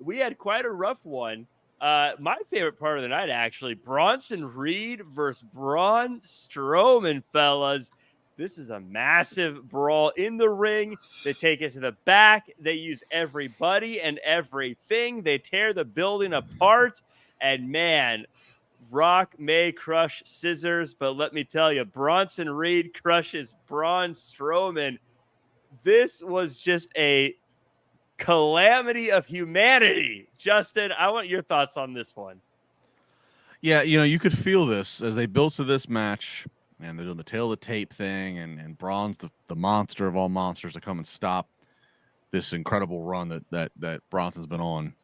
We had quite a rough one. My favorite part of the night, actually, Bronson Reed versus Braun Strowman, fellas. This is a massive brawl in the ring. They take it to the back. They use everybody and everything. They tear the building apart. And man, Rock may crush scissors, but let me tell you, Bronson Reed crushes Braun Strowman. This was just a calamity of humanity. Justin, I want your thoughts on this one. Yeah, you could feel this as they built to this match, and they're doing the tail of the tape thing, and Braun's the monster of all monsters to come and stop this incredible run that Bronson's been on.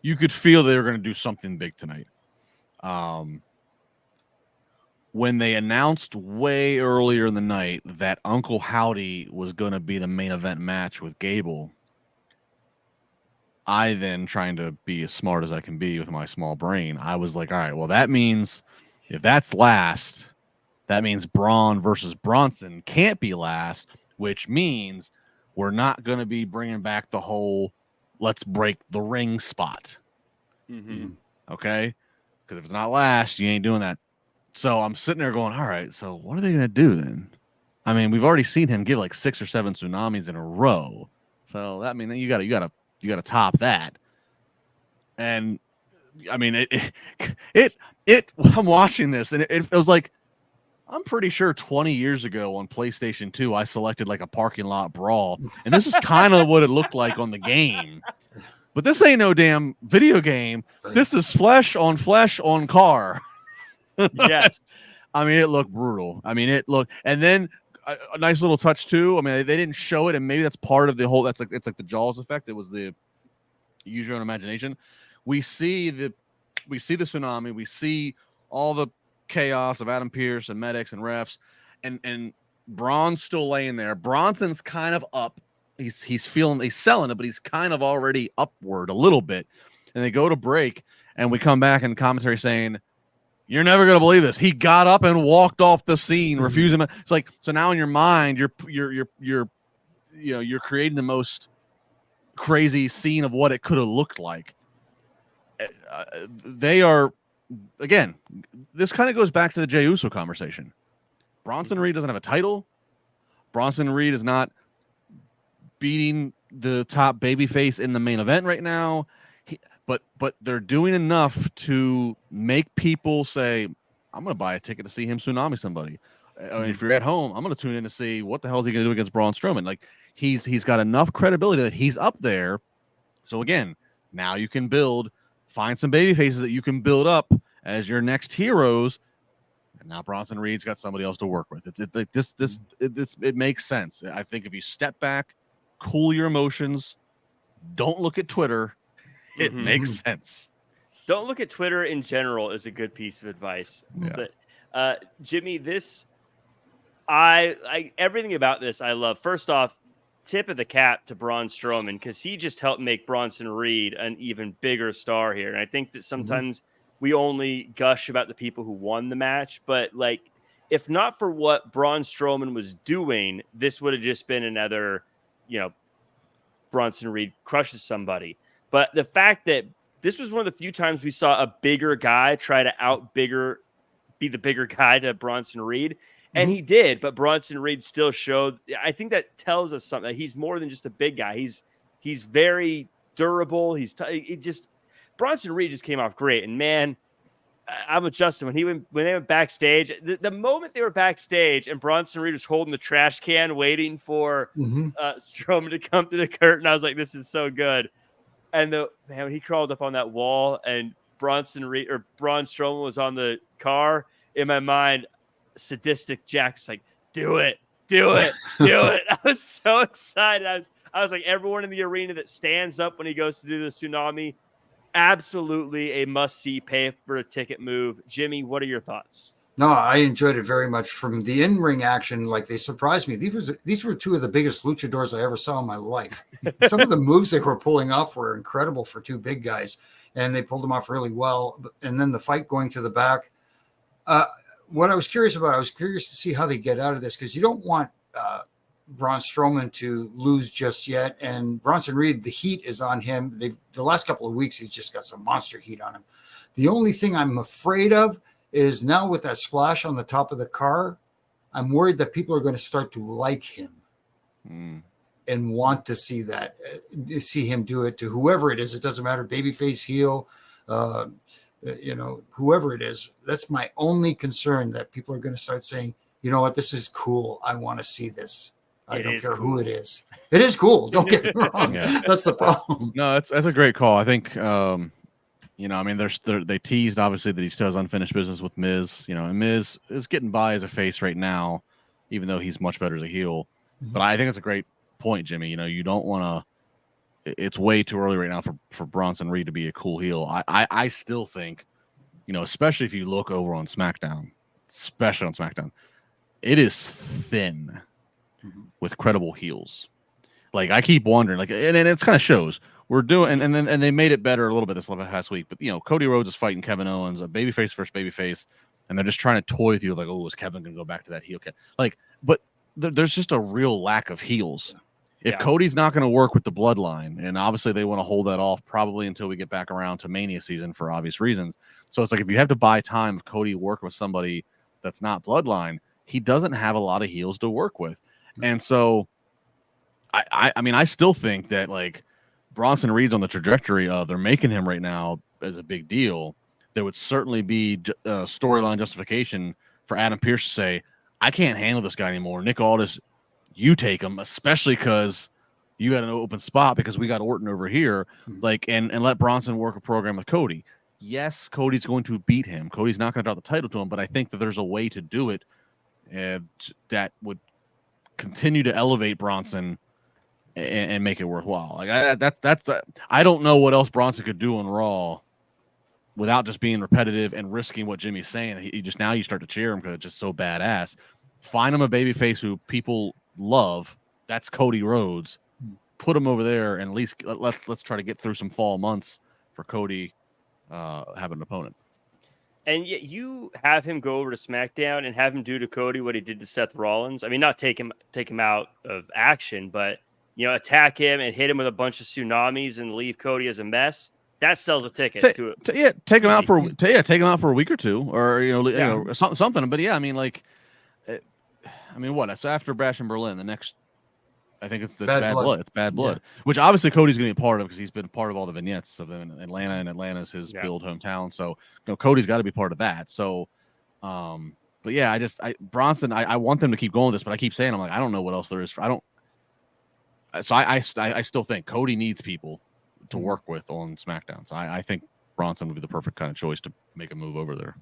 You could feel they were going to do something big tonight. When they announced way earlier in the night that Uncle Howdy was going to be the main event match with Gable, I then, trying to be as smart as I can be with my small brain, I was like, all right, well, that means if that's last, that means Braun versus Bronson can't be last, which means we're not going to be bringing back the whole let's break the ring spot. Mm-hmm. Okay? Because if it's not last, you ain't doing that. So I'm sitting there going, all right, so what are they going to do then? I mean, we've already seen him give like 6 or 7 tsunamis in a row. So that means you got to top that. And I mean, I'm watching this and it was like, I'm pretty sure 20 years ago on PlayStation 2, I selected like a parking lot brawl. And this is kind of what it looked like on the game. But this ain't no damn video game. This is flesh on car. Yes. I mean, it looked brutal. I mean, and then a nice little touch too. I mean, they didn't show it, and maybe that's part of the whole. It's like the Jaws effect. It was the use your own imagination. We see the tsunami. We see all the chaos of Adam Pearce and medics and refs, and Braun's still laying there. Bronson's kind of up. He's selling it, but he's kind of already upward a little bit. And they go to break, and we come back in commentary saying, "You're never gonna believe this. He got up and walked off the scene, refusing." It's like, so now in your mind, you're creating the most crazy scene of what it could have looked like. They are, again, this kind of goes back to the Jey Uso conversation. Bronson Reed doesn't have a title. Bronson Reed is not beating the top babyface in the main event right now. But they're doing enough to make people say, I'm going to buy a ticket to see him tsunami somebody. I mean, if you're at home, I'm going to tune in to see what the hell is he going to do against Braun Strowman. Like, he's got enough credibility that he's up there. So again, now you can find some baby faces that you can build up as your next heroes. And now Bronson Reed's got somebody else to work with. It makes sense. I think if you step back, cool your emotions, don't look at Twitter, it makes sense. Don't look at Twitter in general is a good piece of advice. Yeah. But Jimmy, I everything about this I love. First off, tip of the cap to Braun Strowman, because he just helped make Bronson Reed an even bigger star here. And I think that sometimes we only gush about the people who won the match, but like, if not for what Braun Strowman was doing, this would have just been another, Bronson Reed crushes somebody. But the fact that this was one of the few times we saw a bigger guy try to be the bigger guy to Bronson Reed. And he did, but Bronson Reed still showed. I think that tells us something. He's more than just a big guy. He's very durable. Bronson Reed just came off great. And man, I'm with Justin when they went backstage. The moment they were backstage and Bronson Reed was holding the trash can, waiting for Strowman to come through the curtain, I was like, "This is so good." And when he crawled up on that wall and Braun Strowman was on the car, in my mind, sadistic Jack was like, "Do it, do it, do it." I was so excited. I was like, everyone in the arena that stands up when he goes to do the tsunami, absolutely a must-see, pay for a ticket move. Jimmy, what are your thoughts? No, I enjoyed it very much. From the in-ring action, like, they surprised me. These were two of the biggest luchadors I ever saw in my life. Some of the moves they were pulling off were incredible for two big guys, and they pulled them off really well. And then the fight going to the back. What I was curious to see how they get out of this, because you don't want Braun Strowman to lose just yet. And Bronson Reed, the heat is on him. The last couple of weeks, he's just got some monster heat on him. The only thing I'm afraid of is now with that splash on the top of the car, I'm worried that people are going to start to like him and want to see him do it to whoever it is. It doesn't matter, babyface, heel, whoever it is. That's my only concern, that people are going to start saying, "You know what, this is cool. I want to see this. I don't care who it is." It is cool. Don't get me wrong. Yeah. That's the problem. No, that's a great call. I think, I mean, they teased obviously that he still has unfinished business with Miz. And Miz is getting by as a face right now, even though he's much better as a heel. But I think it's a great point, Jimmy. You don't want to. It's way too early right now for Bronson Reed to be a cool heel. I still think, especially if you look over on SmackDown, it is thin with credible heels. Like, I keep wondering, like, and it's kind of shows. We're doing, and they made it better a little bit this past week. But Cody Rhodes is fighting Kevin Owens, a babyface versus babyface, and they're just trying to toy with you, like, oh, is Kevin going to go back to that heel? Like, but there's just a real lack of heels. If Cody's not going to work with the bloodline, and obviously they want to hold that off probably until we get back around to Mania season for obvious reasons. So it's like, if you have to buy time of Cody working with somebody that's not bloodline, he doesn't have a lot of heels to work with. And so I mean, I still think that, like, Bronson Reed's on the trajectory of, they're making him right now as a big deal. There would certainly be storyline justification for Adam Pearce to say, "I can't handle this guy anymore. Nick Aldis, you take him, especially because you got an open spot because we got Orton over here." Like, and let Bronson work a program with Cody. Yes, Cody's going to beat him. Cody's not going to drop the title to him, but I think that there's a way to do it that would continue to elevate Bronson and make it worthwhile. Like I don't know what else Bronson could do on Raw without just being repetitive and risking what Jimmy's saying. You start to cheer him because it's just so badass. Find him a babyface who people love. That's Cody Rhodes. Put him over there, and at least let's try to get through some fall months for Cody having an opponent. And yet you have him go over to SmackDown and have him do to Cody what he did to Seth Rollins. I mean, not take him out of action, but attack him and hit him with a bunch of tsunamis and leave Cody as a mess. That sells a ticket to it. Take him out for a week or two, or something. But yeah, I mean, what? That's after Bash in Berlin. The next, I think it's Bad Blood. It's Bad Blood, which obviously Cody's going to be a part of because he's been part of all the vignettes of them in Atlanta, and Atlanta's his build hometown. So Cody's got to be part of that. So, but yeah, Bronson, I want them to keep going with this, but I keep saying, I'm like, I don't know what else there is. I still think Cody needs people to work with on SmackDown. So I think Bronson would be the perfect kind of choice to make a move over there.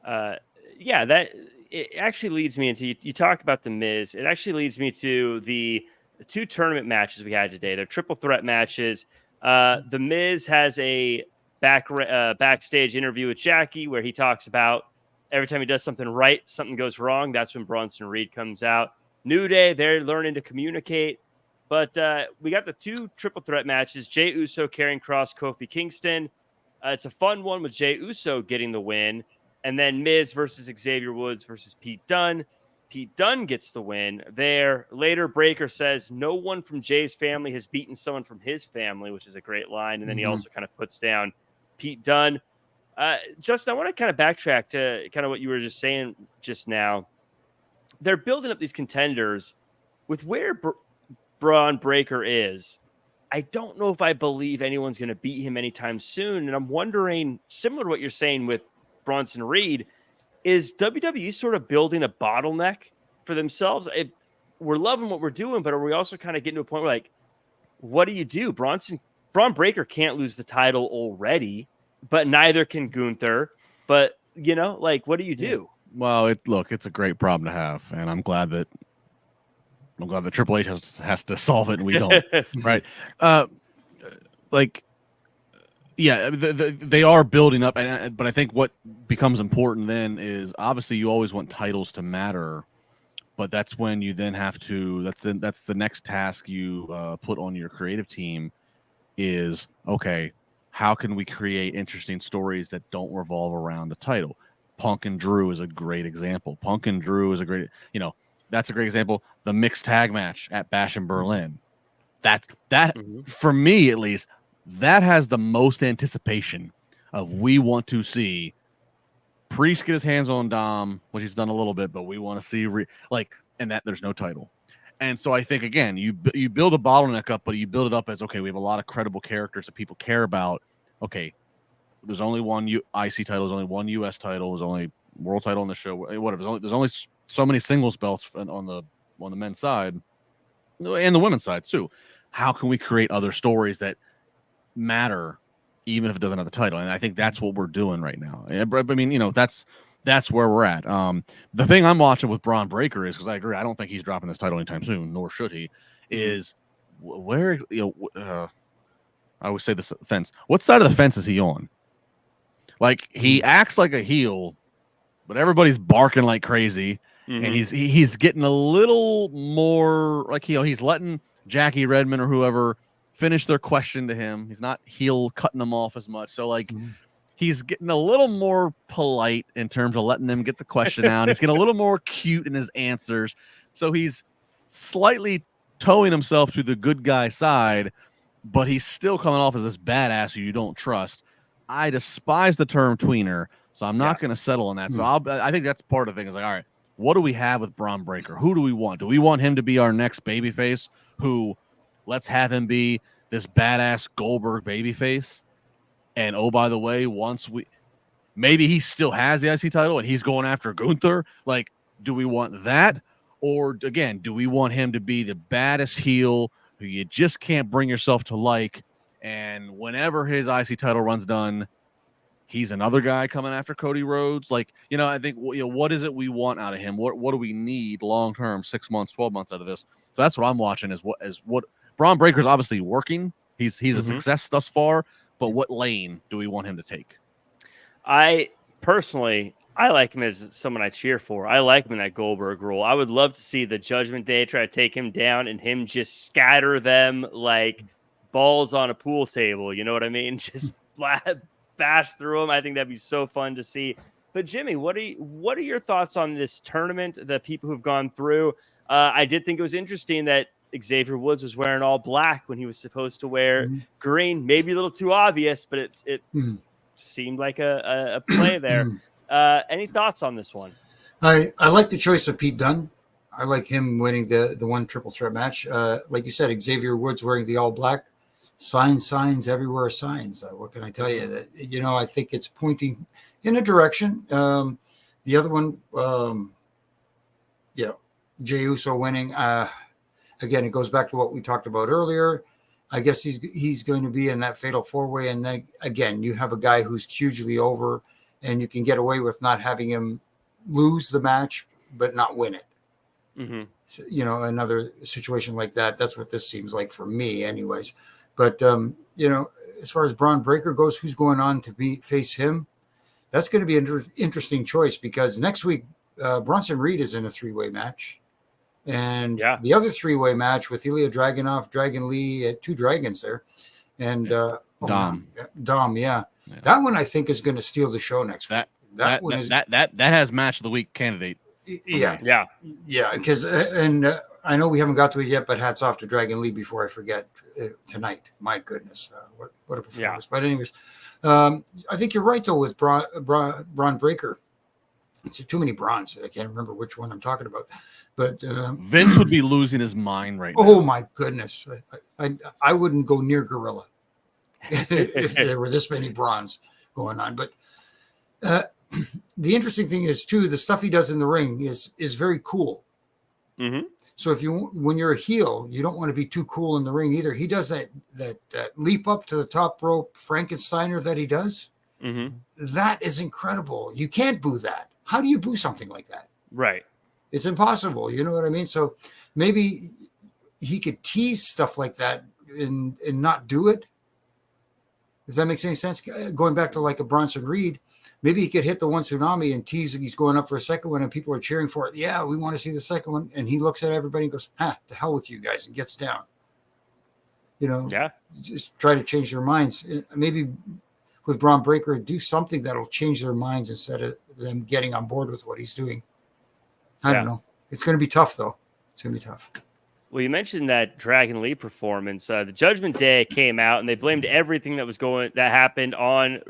That it actually leads me into, you talk about The Miz. It actually leads me to the two tournament matches we had today. They're triple threat matches. The Miz has a backstage interview with Jackie where he talks about every time he does something right, something goes wrong. That's when Bronson Reed comes out. New Day, they're learning to communicate. But we got the two triple threat matches. Jey Uso, Karrion Kross, Kofi Kingston. It's a fun one with Jey Uso getting the win. And then Miz versus Xavier Woods versus Pete Dunne. Pete Dunne gets the win there. Later, Breaker says no one from Jay's family has beaten someone from his family, which is a great line. And then he also kind of puts down Pete Dunne. Justin, I want to kind of backtrack to kind of what you were just saying just now. They're building up these contenders with where Braun Breaker is. I don't know if I believe anyone's going to beat him anytime soon. And I'm wondering, similar to what you're saying with Bronson Reed, is WWE sort of building a bottleneck for themselves? We're loving what we're doing, but are we also kind of getting to a point where, like, what do you do? Braun Breaker can't lose the title already, but neither can Gunther. But, what do you do? Well, it's a great problem to have, and I'm glad that Triple H has to solve it and we don't. Right? They are building up, but I think what becomes important then is obviously you always want titles to matter, but that's when you then have to. That's the next task you put on your creative team is, okay, how can we create interesting stories that don't revolve around the title? Punk and Drew is a great example. That's a great example. The mixed tag match at Bash in Berlin. That for me at least, that has the most anticipation of we want to see Priest get his hands on Dom, which he's done a little bit, but we want to see and that there's no title. And so I think, again, you build a bottleneck up, but you build it up as, okay, we have a lot of credible characters that people care about. Okay, there's only one IC title, there's only one US title, there's only world title on the show, whatever. There's only so many singles belts on the men's side and the women's side too. How can we create other stories that matter even if it doesn't have the title? And I think that's what we're doing right now. I mean, that's where we're at. The thing I'm watching with Braun Breaker is, because I agree, I don't think he's dropping this title anytime soon, nor should he, is where, I always say this fence. What side of the fence is he on? Like, he acts like a heel, but everybody's barking like crazy. And he's getting a little more like, he's letting Jackie Redmond or whoever finish their question to him. He's not heel cutting them off as much. So he's getting a little more polite in terms of letting them get the question out. He's getting a little more cute in his answers. So he's slightly towing himself to the good guy side, but he's still coming off as this badass who you don't trust. I despise the term tweener, so I'm not going to settle on that. So I think that's part of the thing is like, all right, what do we have with Braun Breaker? Who do we want? Do we want him to be our next babyface who, let's have him be this badass Goldberg babyface? And oh, by the way, maybe he still has the IC title and he's going after Gunther. Like, do we want that? Or again, do we want him to be the baddest heel who you just can't bring yourself to like? And whenever his IC title run's done, he's another guy coming after Cody Rhodes. Like, I think, what is it we want out of him? What do we need long term, 6 months, 12 months out of this? So that's what I'm watching is what Braun Breaker's obviously working. He's a success thus far, but what lane do we want him to take? I personally, I like him as someone I cheer for. I like him in that Goldberg role. I would love to see the Judgment Day try to take him down and him just scatter them like balls on a pool table. You know what I mean? Just bash through them. I think that'd be so fun to see. But Jimmy, what are your thoughts on this tournament? The people who've gone through. I did think it was interesting that Xavier Woods was wearing all black when he was supposed to wear green. Maybe a little too obvious, but it seemed like a play there. Any thoughts on this one? I like the choice of Pete Dunne. I like him winning the one triple threat match. Like you said, Xavier Woods wearing the all black. Signs everywhere. Signs. What can I tell you? That I think it's pointing in a direction. The other one, Jey Uso winning. Again, it goes back to what we talked about earlier. I guess he's going to be in that fatal 4-way, and then again, you have a guy who's hugely over, and you can get away with not having him lose the match but not win it. Mm-hmm. So, another situation like that. That's what this seems like for me, anyways. But as far as Braun Breaker goes, who's going on to face him? That's going to be an interesting choice because next week Bronson Reed is in a 3-way match. And the other 3-way match with Ilya Dragunov, Dragon Lee, 2 dragons there. And Dom. Yeah. That one I think is going to steal the show next week. That has match of the week candidate. Yeah. Because I know we haven't got to it yet, but hats off to Dragon Lee before I forget tonight. My goodness, what a performance! Yeah. But anyways, I think you're right though with Braun Breaker. It's too many Brauns. I can't remember which one I'm talking about. But Vince would be losing his mind right now. Oh my goodness, I wouldn't go near Gorilla if there were this many Brauns going on. But the interesting thing is too, the stuff he does in the ring is very cool. Mm-hmm. So when you're a heel, you don't want to be too cool in the ring either. He does that leap up to the top rope Frankensteiner that he does. Mm-hmm. That is incredible. You can't boo that. How do you boo something like that? Right. It's impossible. You know what I mean? So maybe he could tease stuff like that and not do it. If that makes any sense. Going back to like a Bronson Reed, maybe he could hit the one tsunami and tease he's going up for a second one and people are cheering for it. Yeah, we want to see the second one. And he looks at everybody and goes, to hell with you guys, and gets down. Just try to change their minds. Maybe with Braun Breaker, do something that'll change their minds instead of them getting on board with what he's doing. I don't know. It's going to be tough, though. It's going to be tough. Well, you mentioned that Dragon Lee performance. The Judgment Day came out, and they blamed everything that happened on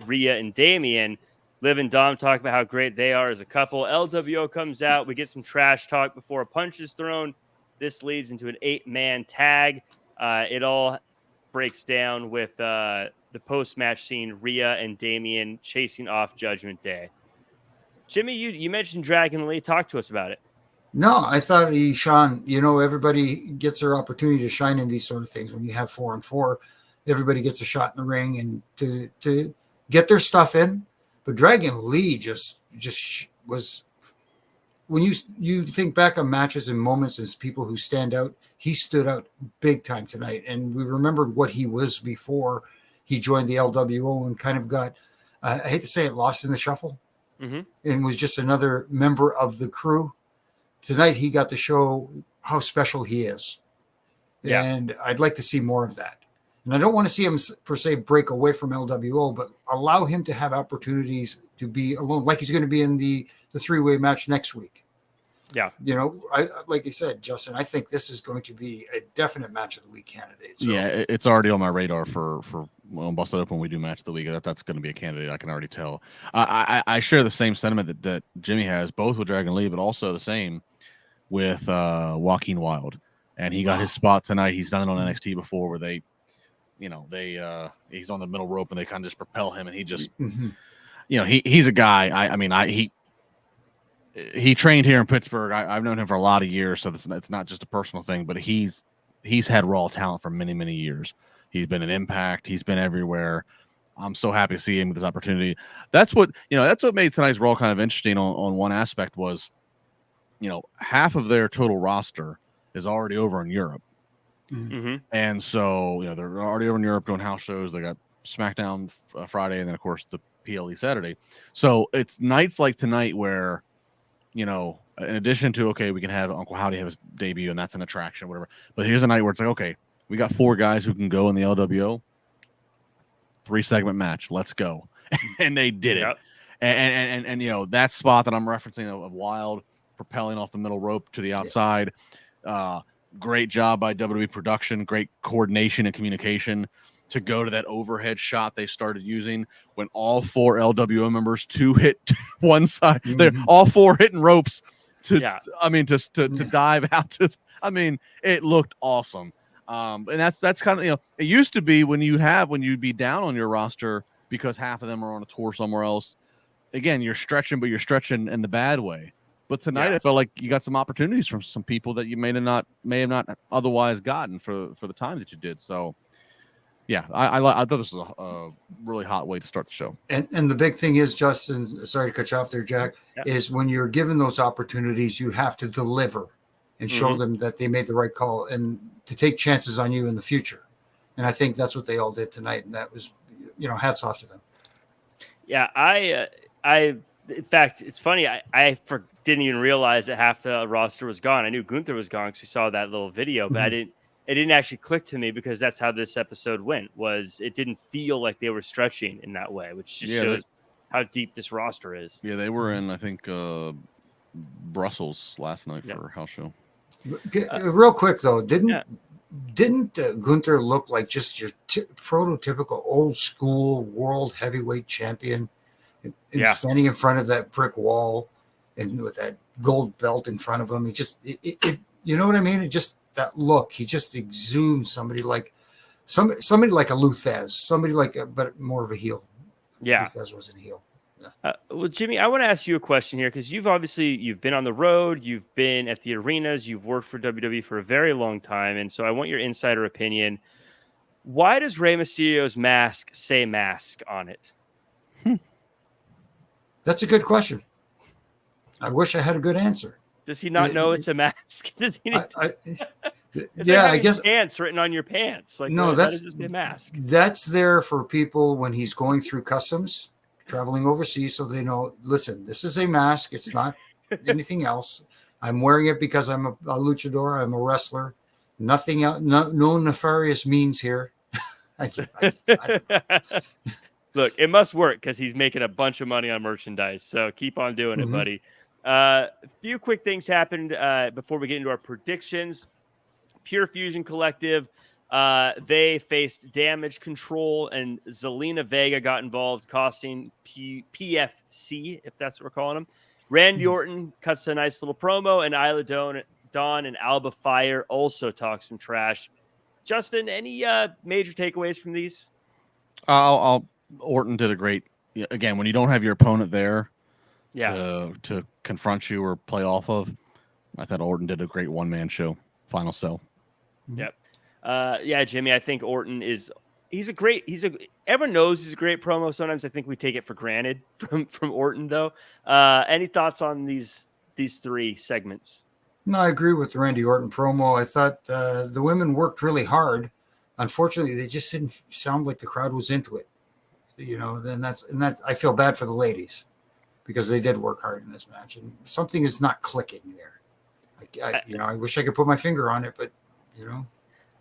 Rhea and Damian. Liv and Dom talk about how great they are as a couple. LWO comes out. We get some trash talk before a punch is thrown. This leads into an 8-man tag. It all breaks down with the post-match scene, Rhea and Damian chasing off Judgment Day. Jimmy, you mentioned Dragon Lee. Talk to us about it. No, I thought he shone. Everybody gets their opportunity to shine in these sort of things. When you have 4-on-4, everybody gets a shot in the ring and to get their stuff in. But Dragon Lee just was. When you think back on matches and moments as people who stand out, he stood out big time tonight. And we remembered what he was before he joined the LWO and kind of got, I hate to say it, lost in the shuffle. Mm-hmm. And was just another member of the crew. Tonight, he got to show how special he is. Yeah. And I'd like to see more of that. And I don't want to see him, per se, break away from LWO, but allow him to have opportunities to be alone, like he's going to be in the 3-way match next week. Yeah. Like you said, Justin, I think this is going to be a definite match of the week candidate. So. Yeah, it's already on my radar for Busted Up when we do match of the week. That's going to be a candidate. I can already tell. I share the same sentiment that Jimmy has, both with Dragon Lee, but also the same with Joaquin Wilde. And he got his spot tonight. He's done it on NXT before where they he's on the middle rope and they kind of just propel him. And he just, he's a guy. He trained here in Pittsburgh. I've known him for a lot of years. So it's not just a personal thing, but he's had raw talent for many, many years. He's been an Impact. He's been everywhere. I'm so happy to see him with this opportunity. That's what made tonight's Raw kind of interesting on one aspect was, half of their total roster is already over in Europe. Mm-hmm. And so, they're already over in Europe doing house shows. They got SmackDown Friday and then, of course, the PLE Saturday. So it's nights like tonight where, in addition to, okay, we can have Uncle Howdy have his debut and that's an attraction, whatever. But here's a night where it's like, okay, we got 4 guys who can go in the LWO. 3-segment match. Let's go. And they did it. And that spot that I'm referencing of Wild propelling off the middle rope to the outside. Great job by WWE production, great coordination and communication to go to that overhead shot they started using when all 4 LWO members 2 hit one side. They're all 4 hitting ropes to dive out to. It looked awesome. And that's kind of, it used to be when you'd be down on your roster because half of them are on a tour somewhere else. Again, you're stretching, but you're stretching in the bad way. But tonight, I felt like you got some opportunities from some people that you may have not otherwise gotten for the time that you did. So, yeah, I thought this was a really hot way to start the show. And the big thing is, Justin, sorry to cut you off there, Jack, is when you're given those opportunities, you have to deliver and show them that they made the right call and to take chances on you in the future. And I think that's what they all did tonight. And that was, hats off to them. Yeah, in fact, it's funny. I didn't even realize that half the roster was gone. I knew Gunther was gone because we saw that little video, but it didn't actually click to me because that's how this episode went. It didn't feel like they were stretching in that way, which just shows how deep this roster is. Yeah, they were in, I think, Brussels last night for a house show. Real quick though, didn't Gunther look like just your prototypical old school world heavyweight champion? Standing in front of that brick wall and with that gold belt in front of him, he just, you know what I mean? It just, that look, he just exudes somebody like a Luthez, but more of a heel. Yeah. Luthez wasn't a heel. Well, Jimmy, I want to ask you a question here because you've been on the road, you've been at the arenas, you've worked for WWE for a very long time. And so I want your insider opinion. Why does Rey Mysterio's mask say mask on it? That's a good question. I wish I had a good answer. Does he not know it's a mask? Does he? I guess pants written on your pants. Like no, that's a mask. That's there for people when he's going through customs, traveling overseas, so they know. Listen, this is a mask. It's not anything else. I'm wearing it because I'm a luchador. I'm a wrestler. Nothing else. No nefarious means here. Look, it must work because he's making a bunch of money on merchandise. So keep on doing it, buddy. A few quick things happened before we get into our predictions. Pure Fusion Collective, they faced Damage Control, and Zelina Vega got involved, costing PFC, if that's what we're calling them. Randy Orton cuts a nice little promo, and Isla Dawn and Alba Fire also talk some trash. Justin, any major takeaways from these? Orton did a great, again, when you don't have your opponent there to confront you or play off of, I thought Orton did a great one-man show. Final sell. Yep. Jimmy, I think Orton everyone knows he's a great promo. Sometimes I think we take it for granted from Orton though. Any thoughts on these 3 segments? No, I agree with the Randy Orton promo. I thought the women worked really hard. Unfortunately, they just didn't sound like the crowd was into it. Then that's I feel bad for the ladies because they did work hard in this match, and something is not clicking there. I wish I could put my finger on it, but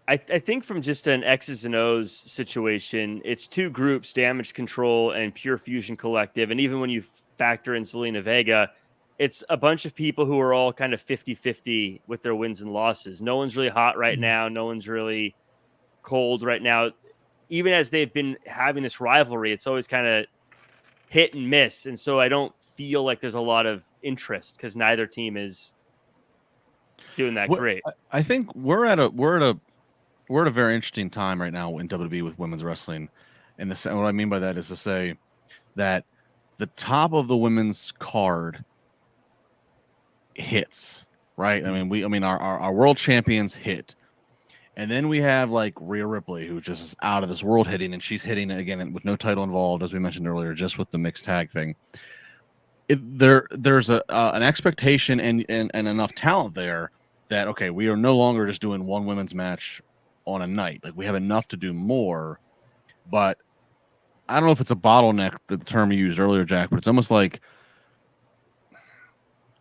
I think from just an X's and O's situation, it's 2 groups, Damage Control and Pure Fusion Collective, and even when you factor in Zelina Vega, it's a bunch of people who are all kind of 50-50 with their wins and losses. No one's really hot right now. No one's really cold right now. Even as they've been having this rivalry, it's always kind of hit and miss. And so I don't feel like there's a lot of interest because neither team is doing that great. I think we're at a very interesting time right now in WWE with women's wrestling. And what I mean by that is to say that the top of the women's card hits, right? I mean, our world champions hit. And then we have like Rhea Ripley, who just is out of this world hitting, and she's hitting again with no title involved, as we mentioned earlier, just with the mixed tag thing. There's an expectation and enough talent there that, okay, we are no longer just doing one women's match on a night. Like, we have enough to do more. But I don't know if it's a bottleneck, the term you used earlier, Jack, but it's almost like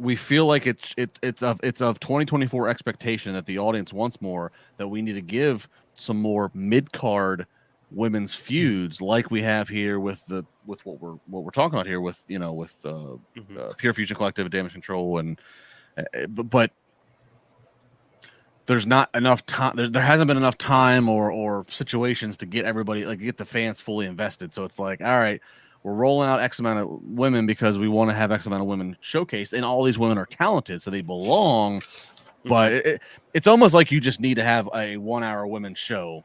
we feel like it's of 2024 expectation that the audience wants more, that we need to give some more mid-card women's feuds like we have here with what we're talking about here with Pure Fusion Collective, Damage Control, and but there's not enough time. There hasn't been enough time or situations to get everybody, like, get the fans fully invested. So it's like, all right, we're rolling out X amount of women because we want to have X amount of women showcased, and all these women are talented, so they belong. But it's almost like you just need to have a 1 hour women's show.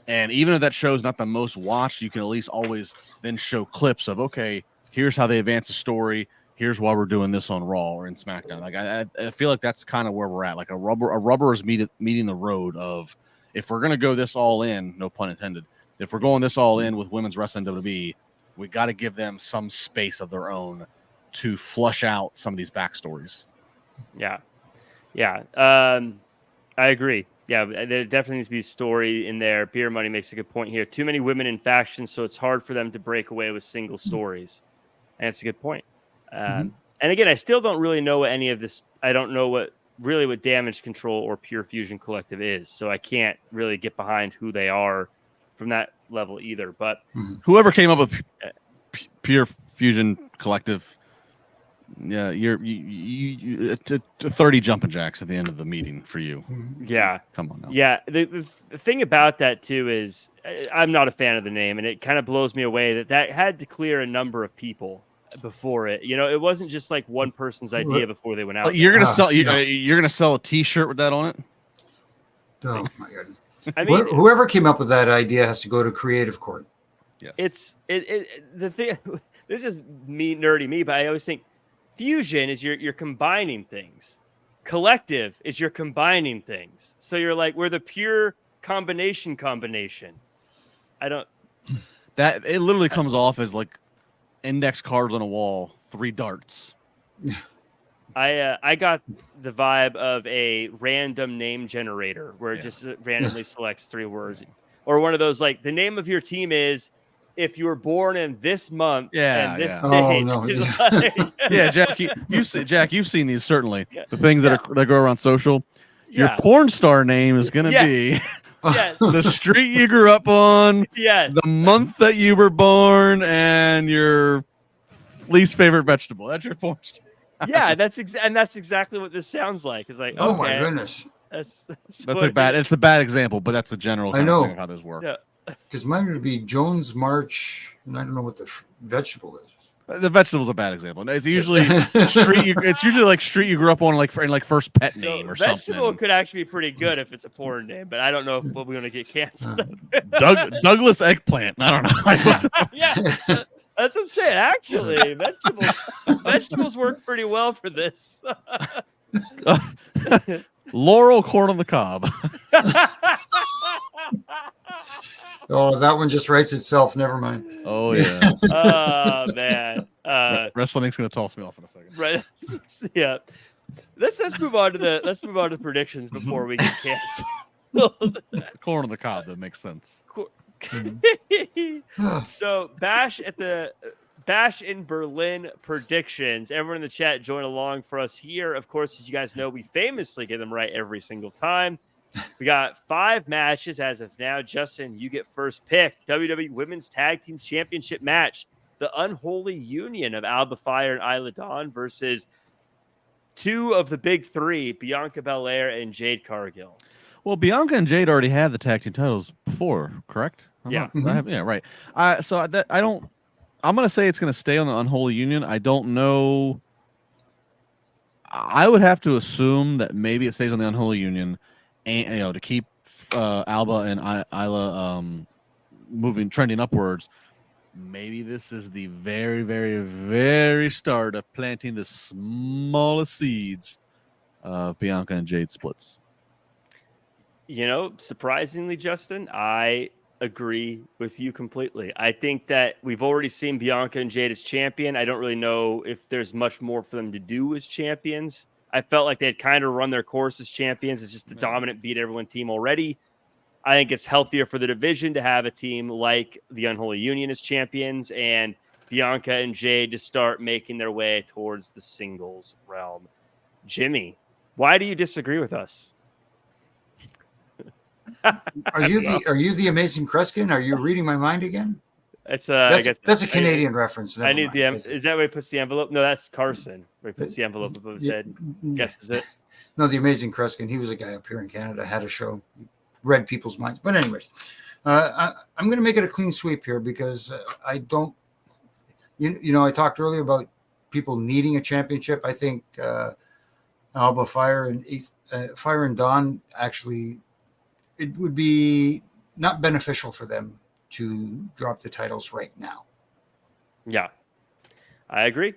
And even if that show is not the most watched, you can at least always then show clips of, okay, here's how they advance the story. Here's why we're doing this on Raw or in SmackDown. Like, I feel like that's kind of where we're at. Like, a rubber is meeting the road of, if we're going to go this all in, no pun intended, if we're going this all in with women's wrestling WWE, we got to give them some space of their own to flush out some of these backstories. Yeah. I agree. Yeah, there definitely needs to be a story in there. Beer Money makes a good point here. Too many women in factions, so it's hard for them to break away with single stories. And it's a good point. And again, I still don't really know what any of this. I don't know what Damage Control or Pure Fusion Collective is, so I can't really get behind who they are from that level either. But whoever came up with Pure Fusion Collective, yeah, you 30 jumping jacks at the end of the meeting for you. Yeah, come on now. Yeah, the thing about that too is I'm not a fan of the name, and it kind of blows me away that had to clear a number of people before it. You know, it wasn't just like one person's idea before they went out. You're gonna sell. You're gonna sell a T-shirt with that on it. Oh my god! I mean, whoever came up with that idea has to go to creative court. Yes. It's the thing. This is nerdy me, but I always think fusion is you're combining things. Collective is you're combining things. So you're like, we're the pure combination. I don't. That it literally comes off as like index cards on a wall, 3 darts. I got the vibe of a random name generator where it just randomly selects 3 words, or one of those, like, the name of your team is if you were born in this month and this day. Oh, no. Yeah, Jack, you've seen these, certainly. The things that go around social. Your porn star name is going to be the street you grew up on, the month that you were born, and your least favorite vegetable. That's your porn star. Yeah, that's exactly what this sounds like. It's like, oh my goodness, that's it's a bad example, but that's the general kind of thing of how this works. Yeah. Because mine would be Jones March, and I don't know what the vegetable is. The vegetable's a bad example. It's usually street. It's usually like street you grew up on, like first pet name or something. Vegetable could actually be pretty good if it's a porn name, but I don't know if we're going to get canceled. Douglas Eggplant. I don't know. Yeah, that's what I'm saying. Actually, vegetables work pretty well for this. Laurel corn on the cob. Oh, that one just writes itself. Never mind. Oh yeah. Oh man. Wrestling's gonna toss me off in a second. Right. Yeah. Let's move on to the predictions before we get canceled. Corn on the cob. That makes sense. So Bash in Berlin predictions. Everyone in the chat join along for us here. Of course, as you guys know, we famously get them right every single time. We got 5 matches as of now. Justin, you get first pick. WWE Women's Tag Team Championship match. The unholy union of Alba Fire and Isla Dawn versus 2 of the big 3, Bianca Belair and Jade Cargill. Well, Bianca and Jade already had the tag team titles before, correct? Right. So I'm going to say it's going to stay on the unholy union. I don't know. I would have to assume that maybe it stays on the unholy union, and to keep Alba and Isla trending upwards. Maybe this is the very, very, very start of planting the smallest seeds of Bianca and Jade splits. Surprisingly, Justin, I agree with you completely. I think that we've already seen Bianca and Jade as champion. I don't really know if there's much more for them to do as champions. I felt like they had kind of run their course as champions. It's just the dominant beat everyone team already. I think it's healthier for the division to have a team like the Unholy Union as champions and Bianca and Jade to start making their way towards the singles realm. Jimmy, why do you disagree with us? Are you the Amazing Kreskin? Are you reading my mind again? That's a Canadian reference. I need the. Is that where he puts the envelope? No, that's Carson. Where he puts the envelope above his head. Guesses it. No, the Amazing Kreskin. He was a guy up here in Canada. Had a show, read people's minds. But anyways, I'm going to make it a clean sweep here because I don't. I talked earlier about people needing a championship. I think Alba Fire and Dawn actually. It would be not beneficial for them to drop the titles right now. Yeah, I agree.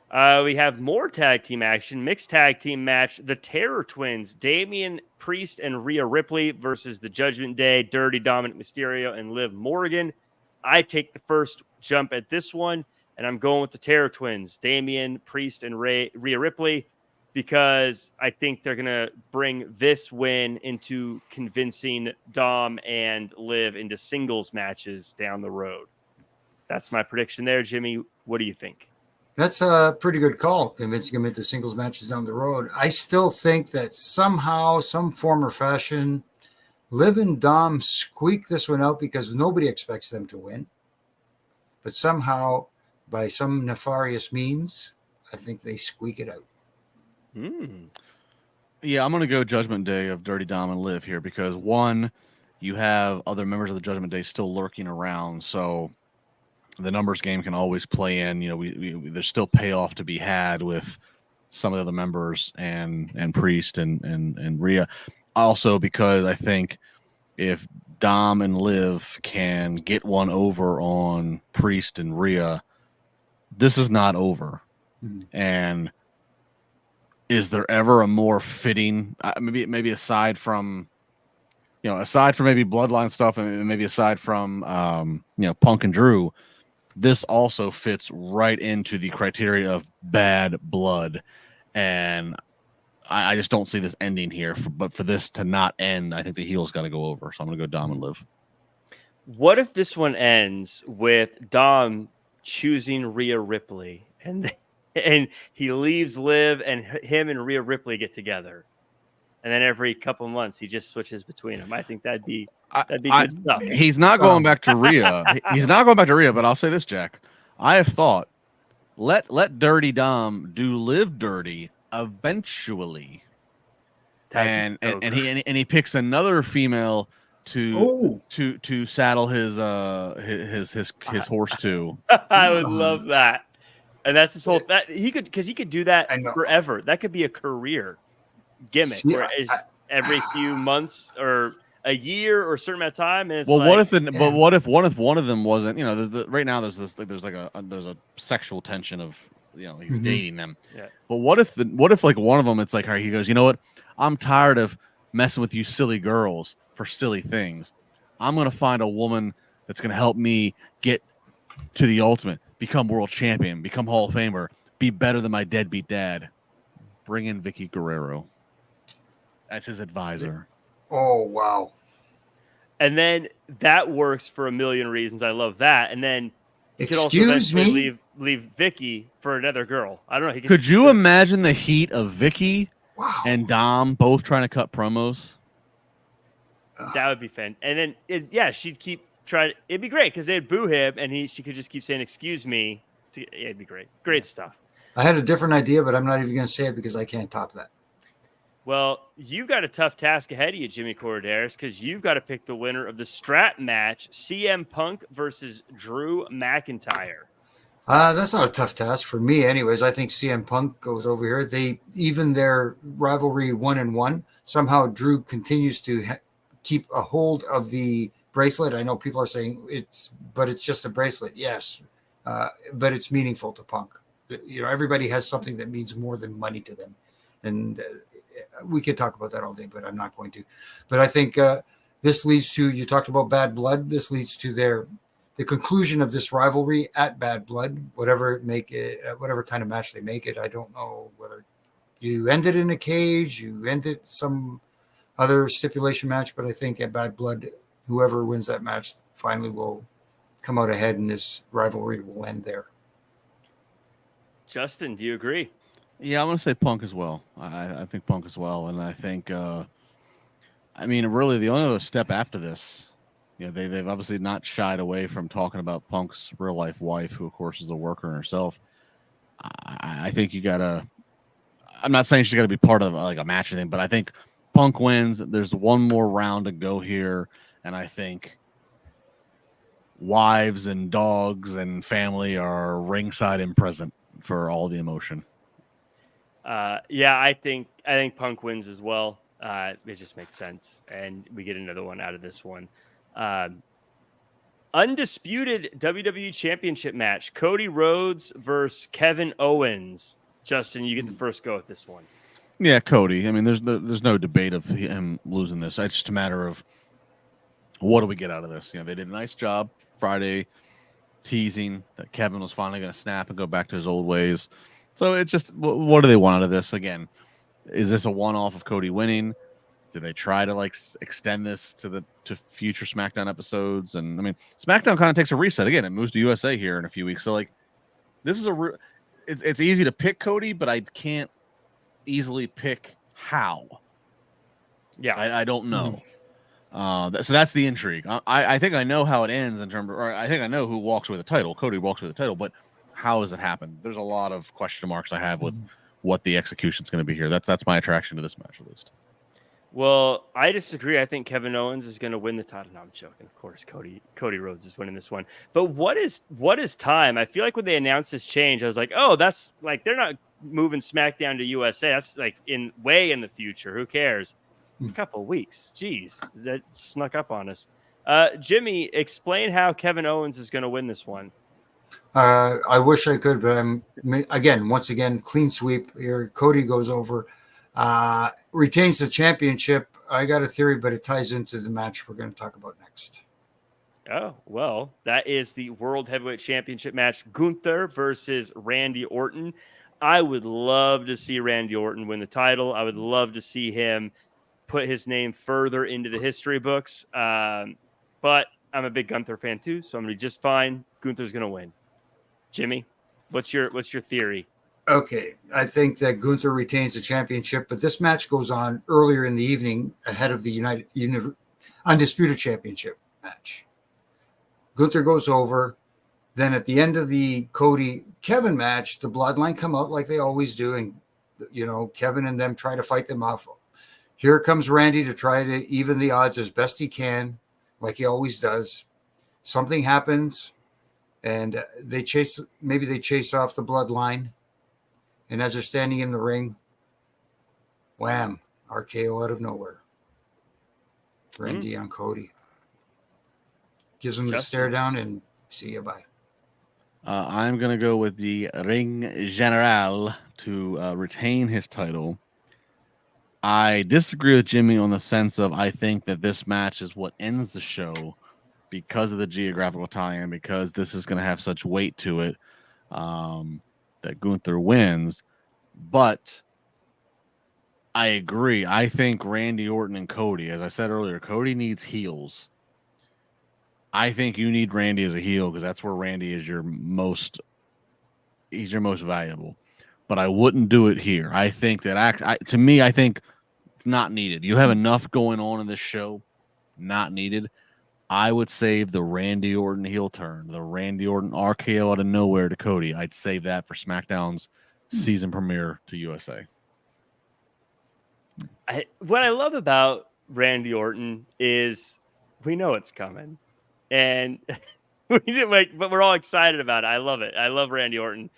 We have more tag team action, mixed tag team match. The Terror Twins, Damian Priest and Rhea Ripley versus the Judgment Day, Dirty Dominic Mysterio and Liv Morgan. I take the first jump at this one, and I'm going with the Terror Twins, Damian Priest and Rhea Ripley, because I think they're going to bring this win into convincing Dom and Liv into singles matches down the road. That's my prediction there. Jimmy, what do you think? That's a pretty good call, convincing them into singles matches down the road. I still think that somehow, some form or fashion, Liv and Dom squeak this one out because nobody expects them to win. But somehow, by some nefarious means, I think they squeak it out. Yeah, I'm going to go Judgment Day of Dirty Dom and Liv here because, one, you have other members of the Judgment Day still lurking around, so the numbers game can always play in. There's still payoff to be had with some of the other members and Priest and Rhea. Also, because I think if Dom and Liv can get one over on Priest and Rhea, this is not over. And is there ever a more fitting, maybe aside from maybe Bloodline stuff and maybe aside from, Punk and Drew, this also fits right into the criteria of bad blood. And I just don't see this ending here. But for this to not end, I think the heel's got to go over. So I'm going to go Dom and Liv. What if this one ends with Dom choosing Rhea Ripley and he leaves Liv and him and Rhea Ripley get together, and then every couple months he just switches between them? I think that'd be good stuff. He's not going back to Rhea. He's not going back to Rhea. But I'll say this, Jack. I have thought let Dirty Dom do Liv dirty eventually, and he picks another female to saddle his horse to. I would love that. And that's his whole that he could do that forever. That could be a career gimmick where it's every few months or a year or a certain amount of time. And it's what if one of them wasn't? Right now there's a sexual tension of he's dating them. Yeah. But what if like one of them it's like he goes, you know what? I'm tired of messing with you silly girls for silly things. I'm gonna find a woman that's gonna help me get to the ultimate. Become world champion, become Hall of Famer, be better than my deadbeat dad. Bring in Vicky Guerrero as his advisor. Oh, wow. And then that works for a million reasons. I love that. And then he could also eventually leave Vicky for another girl. I don't know. Could you imagine the heat of Vicky and Dom both trying to cut promos? That would be fun. And then, she'd keep trying. It'd be great because they'd boo him and she could just keep saying, "Excuse me." It'd be great. Great stuff. I had a different idea, but I'm not even going to say it because I can't top that. Well, you've got a tough task ahead of you, Jimmy Korderas, because you've got to pick the winner of the strap match, CM Punk versus Drew McIntyre. That's not a tough task for me anyways. I think CM Punk goes over here. Even their rivalry 1-1, somehow Drew continues to keep a hold of the bracelet. I know people are saying it's just a bracelet. Yes. But it's meaningful to Punk. Everybody has something that means more than money to them. And we could talk about that all day, but I'm not going to. But I think this leads to, you talked about Bad Blood. This leads to the conclusion of this rivalry at Bad Blood, whatever kind of match they make it. I don't know whether you end it in a cage, you end it some other stipulation match, but I think at Bad Blood, whoever wins that match finally will come out ahead, and this rivalry will end there. Justin, do you agree? Yeah, I'm going to say Punk as well. I think Punk as well. And I think, really the only other step after this, they've obviously not shied away from talking about Punk's real life wife, who of course is a worker herself. I think you got to, I'm not saying she's got to be part of like a match or anything, but I think Punk wins. There's one more round to go here. And I think wives and dogs and family are ringside and present for all the emotion. I think Punk wins as well. It just makes sense, and we get another one out of this one. Undisputed WWE Championship match: Cody Rhodes versus Kevin Owens. Justin, you get the first go at this one. Yeah, Cody. I mean, there's no debate of him losing this. It's just a matter of what do we get out of this. They did a nice job Friday teasing that Kevin was finally going to snap and go back to his old ways. So it's just, what do they want out of this? Again, is this a one-off of Cody winning? Do they try to extend this to future SmackDown episodes? And I mean, SmackDown kind of takes a reset again. It moves to USA here in a few weeks. So this is it's easy to pick Cody, but I can't easily pick how. Yeah, I don't know. So that's the intrigue. I think I know how it ends in terms of, or I think I know who walks away with the title. Cody walks away with the title, but how does it happen? There's a lot of question marks I have with what the execution is going to be here. That's my attraction to this match, at least. Well, I disagree. I think Kevin Owens is going to win the title. No, I'm joking. Of course, Cody Rhodes is winning this one. But what is time? I feel like when they announced this change, I was like, oh, that's like they're not moving SmackDown to USA. That's like way in the future. Who cares? A couple of weeks. Jeez, that snuck up on us. Jimmy, explain how Kevin Owens is going to win this one. I wish I could, but once again, clean sweep here. Cody goes over, retains the championship. I got a theory, but it ties into the match we're going to talk about next. Oh, well, that is the World Heavyweight Championship match. Gunther versus Randy Orton. I would love to see Randy Orton win the title. I would love to see him put his name further into the history books. But I'm a big Gunther fan too, so I'm going to be just fine. Gunther's going to win. Jimmy, what's your theory? Okay, I think that Gunther retains the championship, but this match goes on earlier in the evening ahead of the Undisputed Championship match. Gunther goes over. Then at the end of the Cody-Kevin match, the Bloodline come out like they always do, and Kevin and them try to fight them off. Here comes Randy to try to even the odds as best he can, like he always does. Something happens, and they chase off the Bloodline. And as they're standing in the ring, wham, RKO out of nowhere. Randy on Cody. Gives him the stare down and see you, bye. I'm going to go with the Ring General to retain his title. I disagree with Jimmy on the sense of I think that this match is what ends the show because of the geographical tie-in, because this is going to have such weight to it that Gunther wins. But I agree. I think Randy Orton and Cody, as I said earlier, Cody needs heels. I think you need Randy as a heel because that's where Randy is your most valuable. But I wouldn't do it here. I think that I think it's not needed. You have enough going on in this show, not needed. I would save the Randy Orton heel turn, the Randy Orton RKO out of nowhere to Cody. I'd save that for SmackDown's season premiere to USA. What I love about Randy Orton is we know it's coming, and but we're all excited about it. I love it. I love Randy Orton.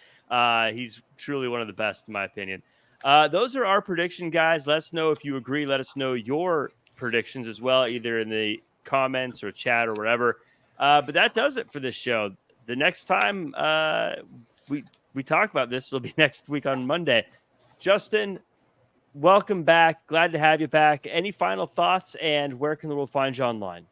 He's truly one of the best, in my opinion. Those are our prediction, guys. Let us know if you agree. Let us know your predictions as well, either in the comments or chat or whatever. But that does it for this show. The next time we talk about this, it'll be next week on Monday. Justin, welcome back. Glad to have you back. Any final thoughts, and where can the world find you online?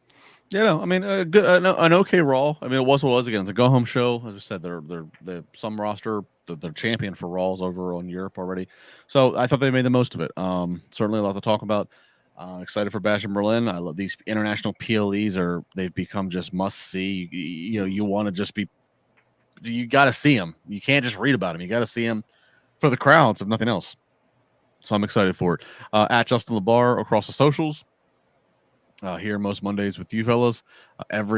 Yeah, no, I mean, good, an okay Raw. I mean, it was what it was. Again, it's a go home show. As I said, they're some roster. They're champion for Raws over on Europe already. So I thought they made the most of it. Certainly a lot to talk about. Excited for Bash in Berlin. I love these international PLEs. They've become just must see. You know, you want to just be. You got to see them. You can't just read about them. You got to see them for the crowds, if nothing else. So I'm excited for it. At Justin LaBar across the socials. Here most Mondays with you fellas. I'm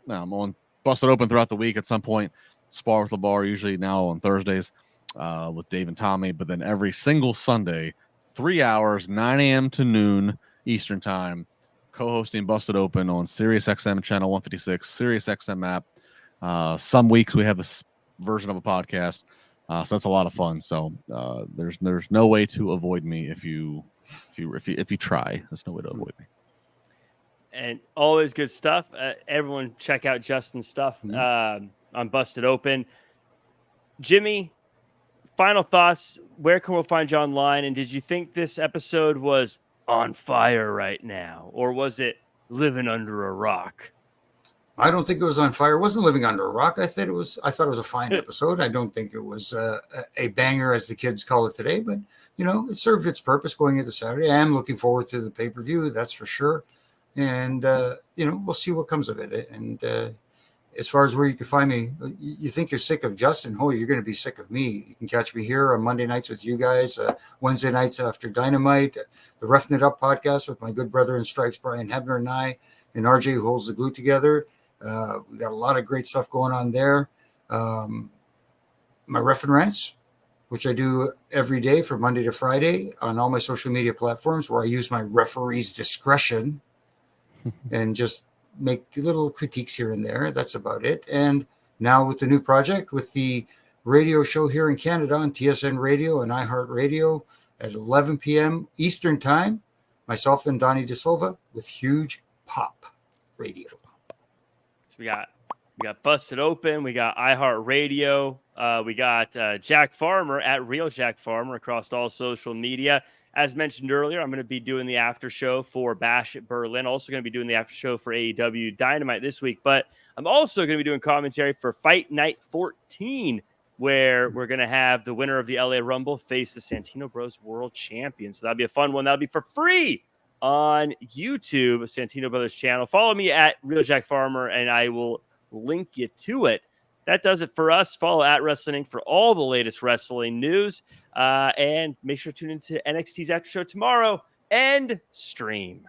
on Busted Open throughout the week at some point. Spar with LaBar usually now on Thursdays with Dave and Tommy. But then every single Sunday, 3 hours, 9 a.m. to noon Eastern time, co-hosting Busted Open on SiriusXM channel 156, SiriusXM app. Some weeks we have this version of a podcast. So that's a lot of fun. So there's no way to avoid me if you try. There's no way to avoid me. And always good stuff. Everyone check out Justin's stuff on Busted Open. Jimmy, final thoughts. Where can we find you online? And did you think this episode was on fire right now? Or was it living under a rock? I don't think it was on fire. It wasn't living under a rock. I thought it was a fine episode. I don't think it was a banger, as the kids call it today, but you know, it served its purpose going into Saturday. I am looking forward to the pay-per-view, that's for sure. And you know, we'll see what comes of it. And as far as where you can find me, you think you're sick of Justin? Oh, you're going to be sick of me. You can catch me here on Monday nights with you guys, Wednesday nights after Dynamite, the Roughing It Up podcast with my good brother in stripes, Brian Hebner, and I, and RJ, who holds the glue together. We got a lot of great stuff going on there. My Ref and Rants, which I do every day from Monday to Friday on all my social media platforms, where I use my referee's discretion and just make little critiques here and there. That's about it. And now with the new project, with the radio show here in Canada on TSN Radio and iHeartRadio at 11 p.m. Eastern Time, myself and Donnie DeSilva with Huge Pop Radio. We got Busted Open. We got iHeartRadio. We got Jack Farmer at Real Jack Farmer across all social media. As mentioned earlier, I'm going to be doing the after show for Bash at Berlin. Also going to be doing the after show for AEW Dynamite this week. But I'm also going to be doing commentary for Fight Night 14, where we're going to have the winner of the LA Rumble face the Santino Bros World Champion. So that'll be a fun one. That'll be for free on YouTube, Santino Brothers channel. Follow me at Real Jack Farmer, and I will link you to it. That does it for us. Follow at Wrestling for all the latest wrestling news. And make sure to tune into NXT's after show tomorrow and stream.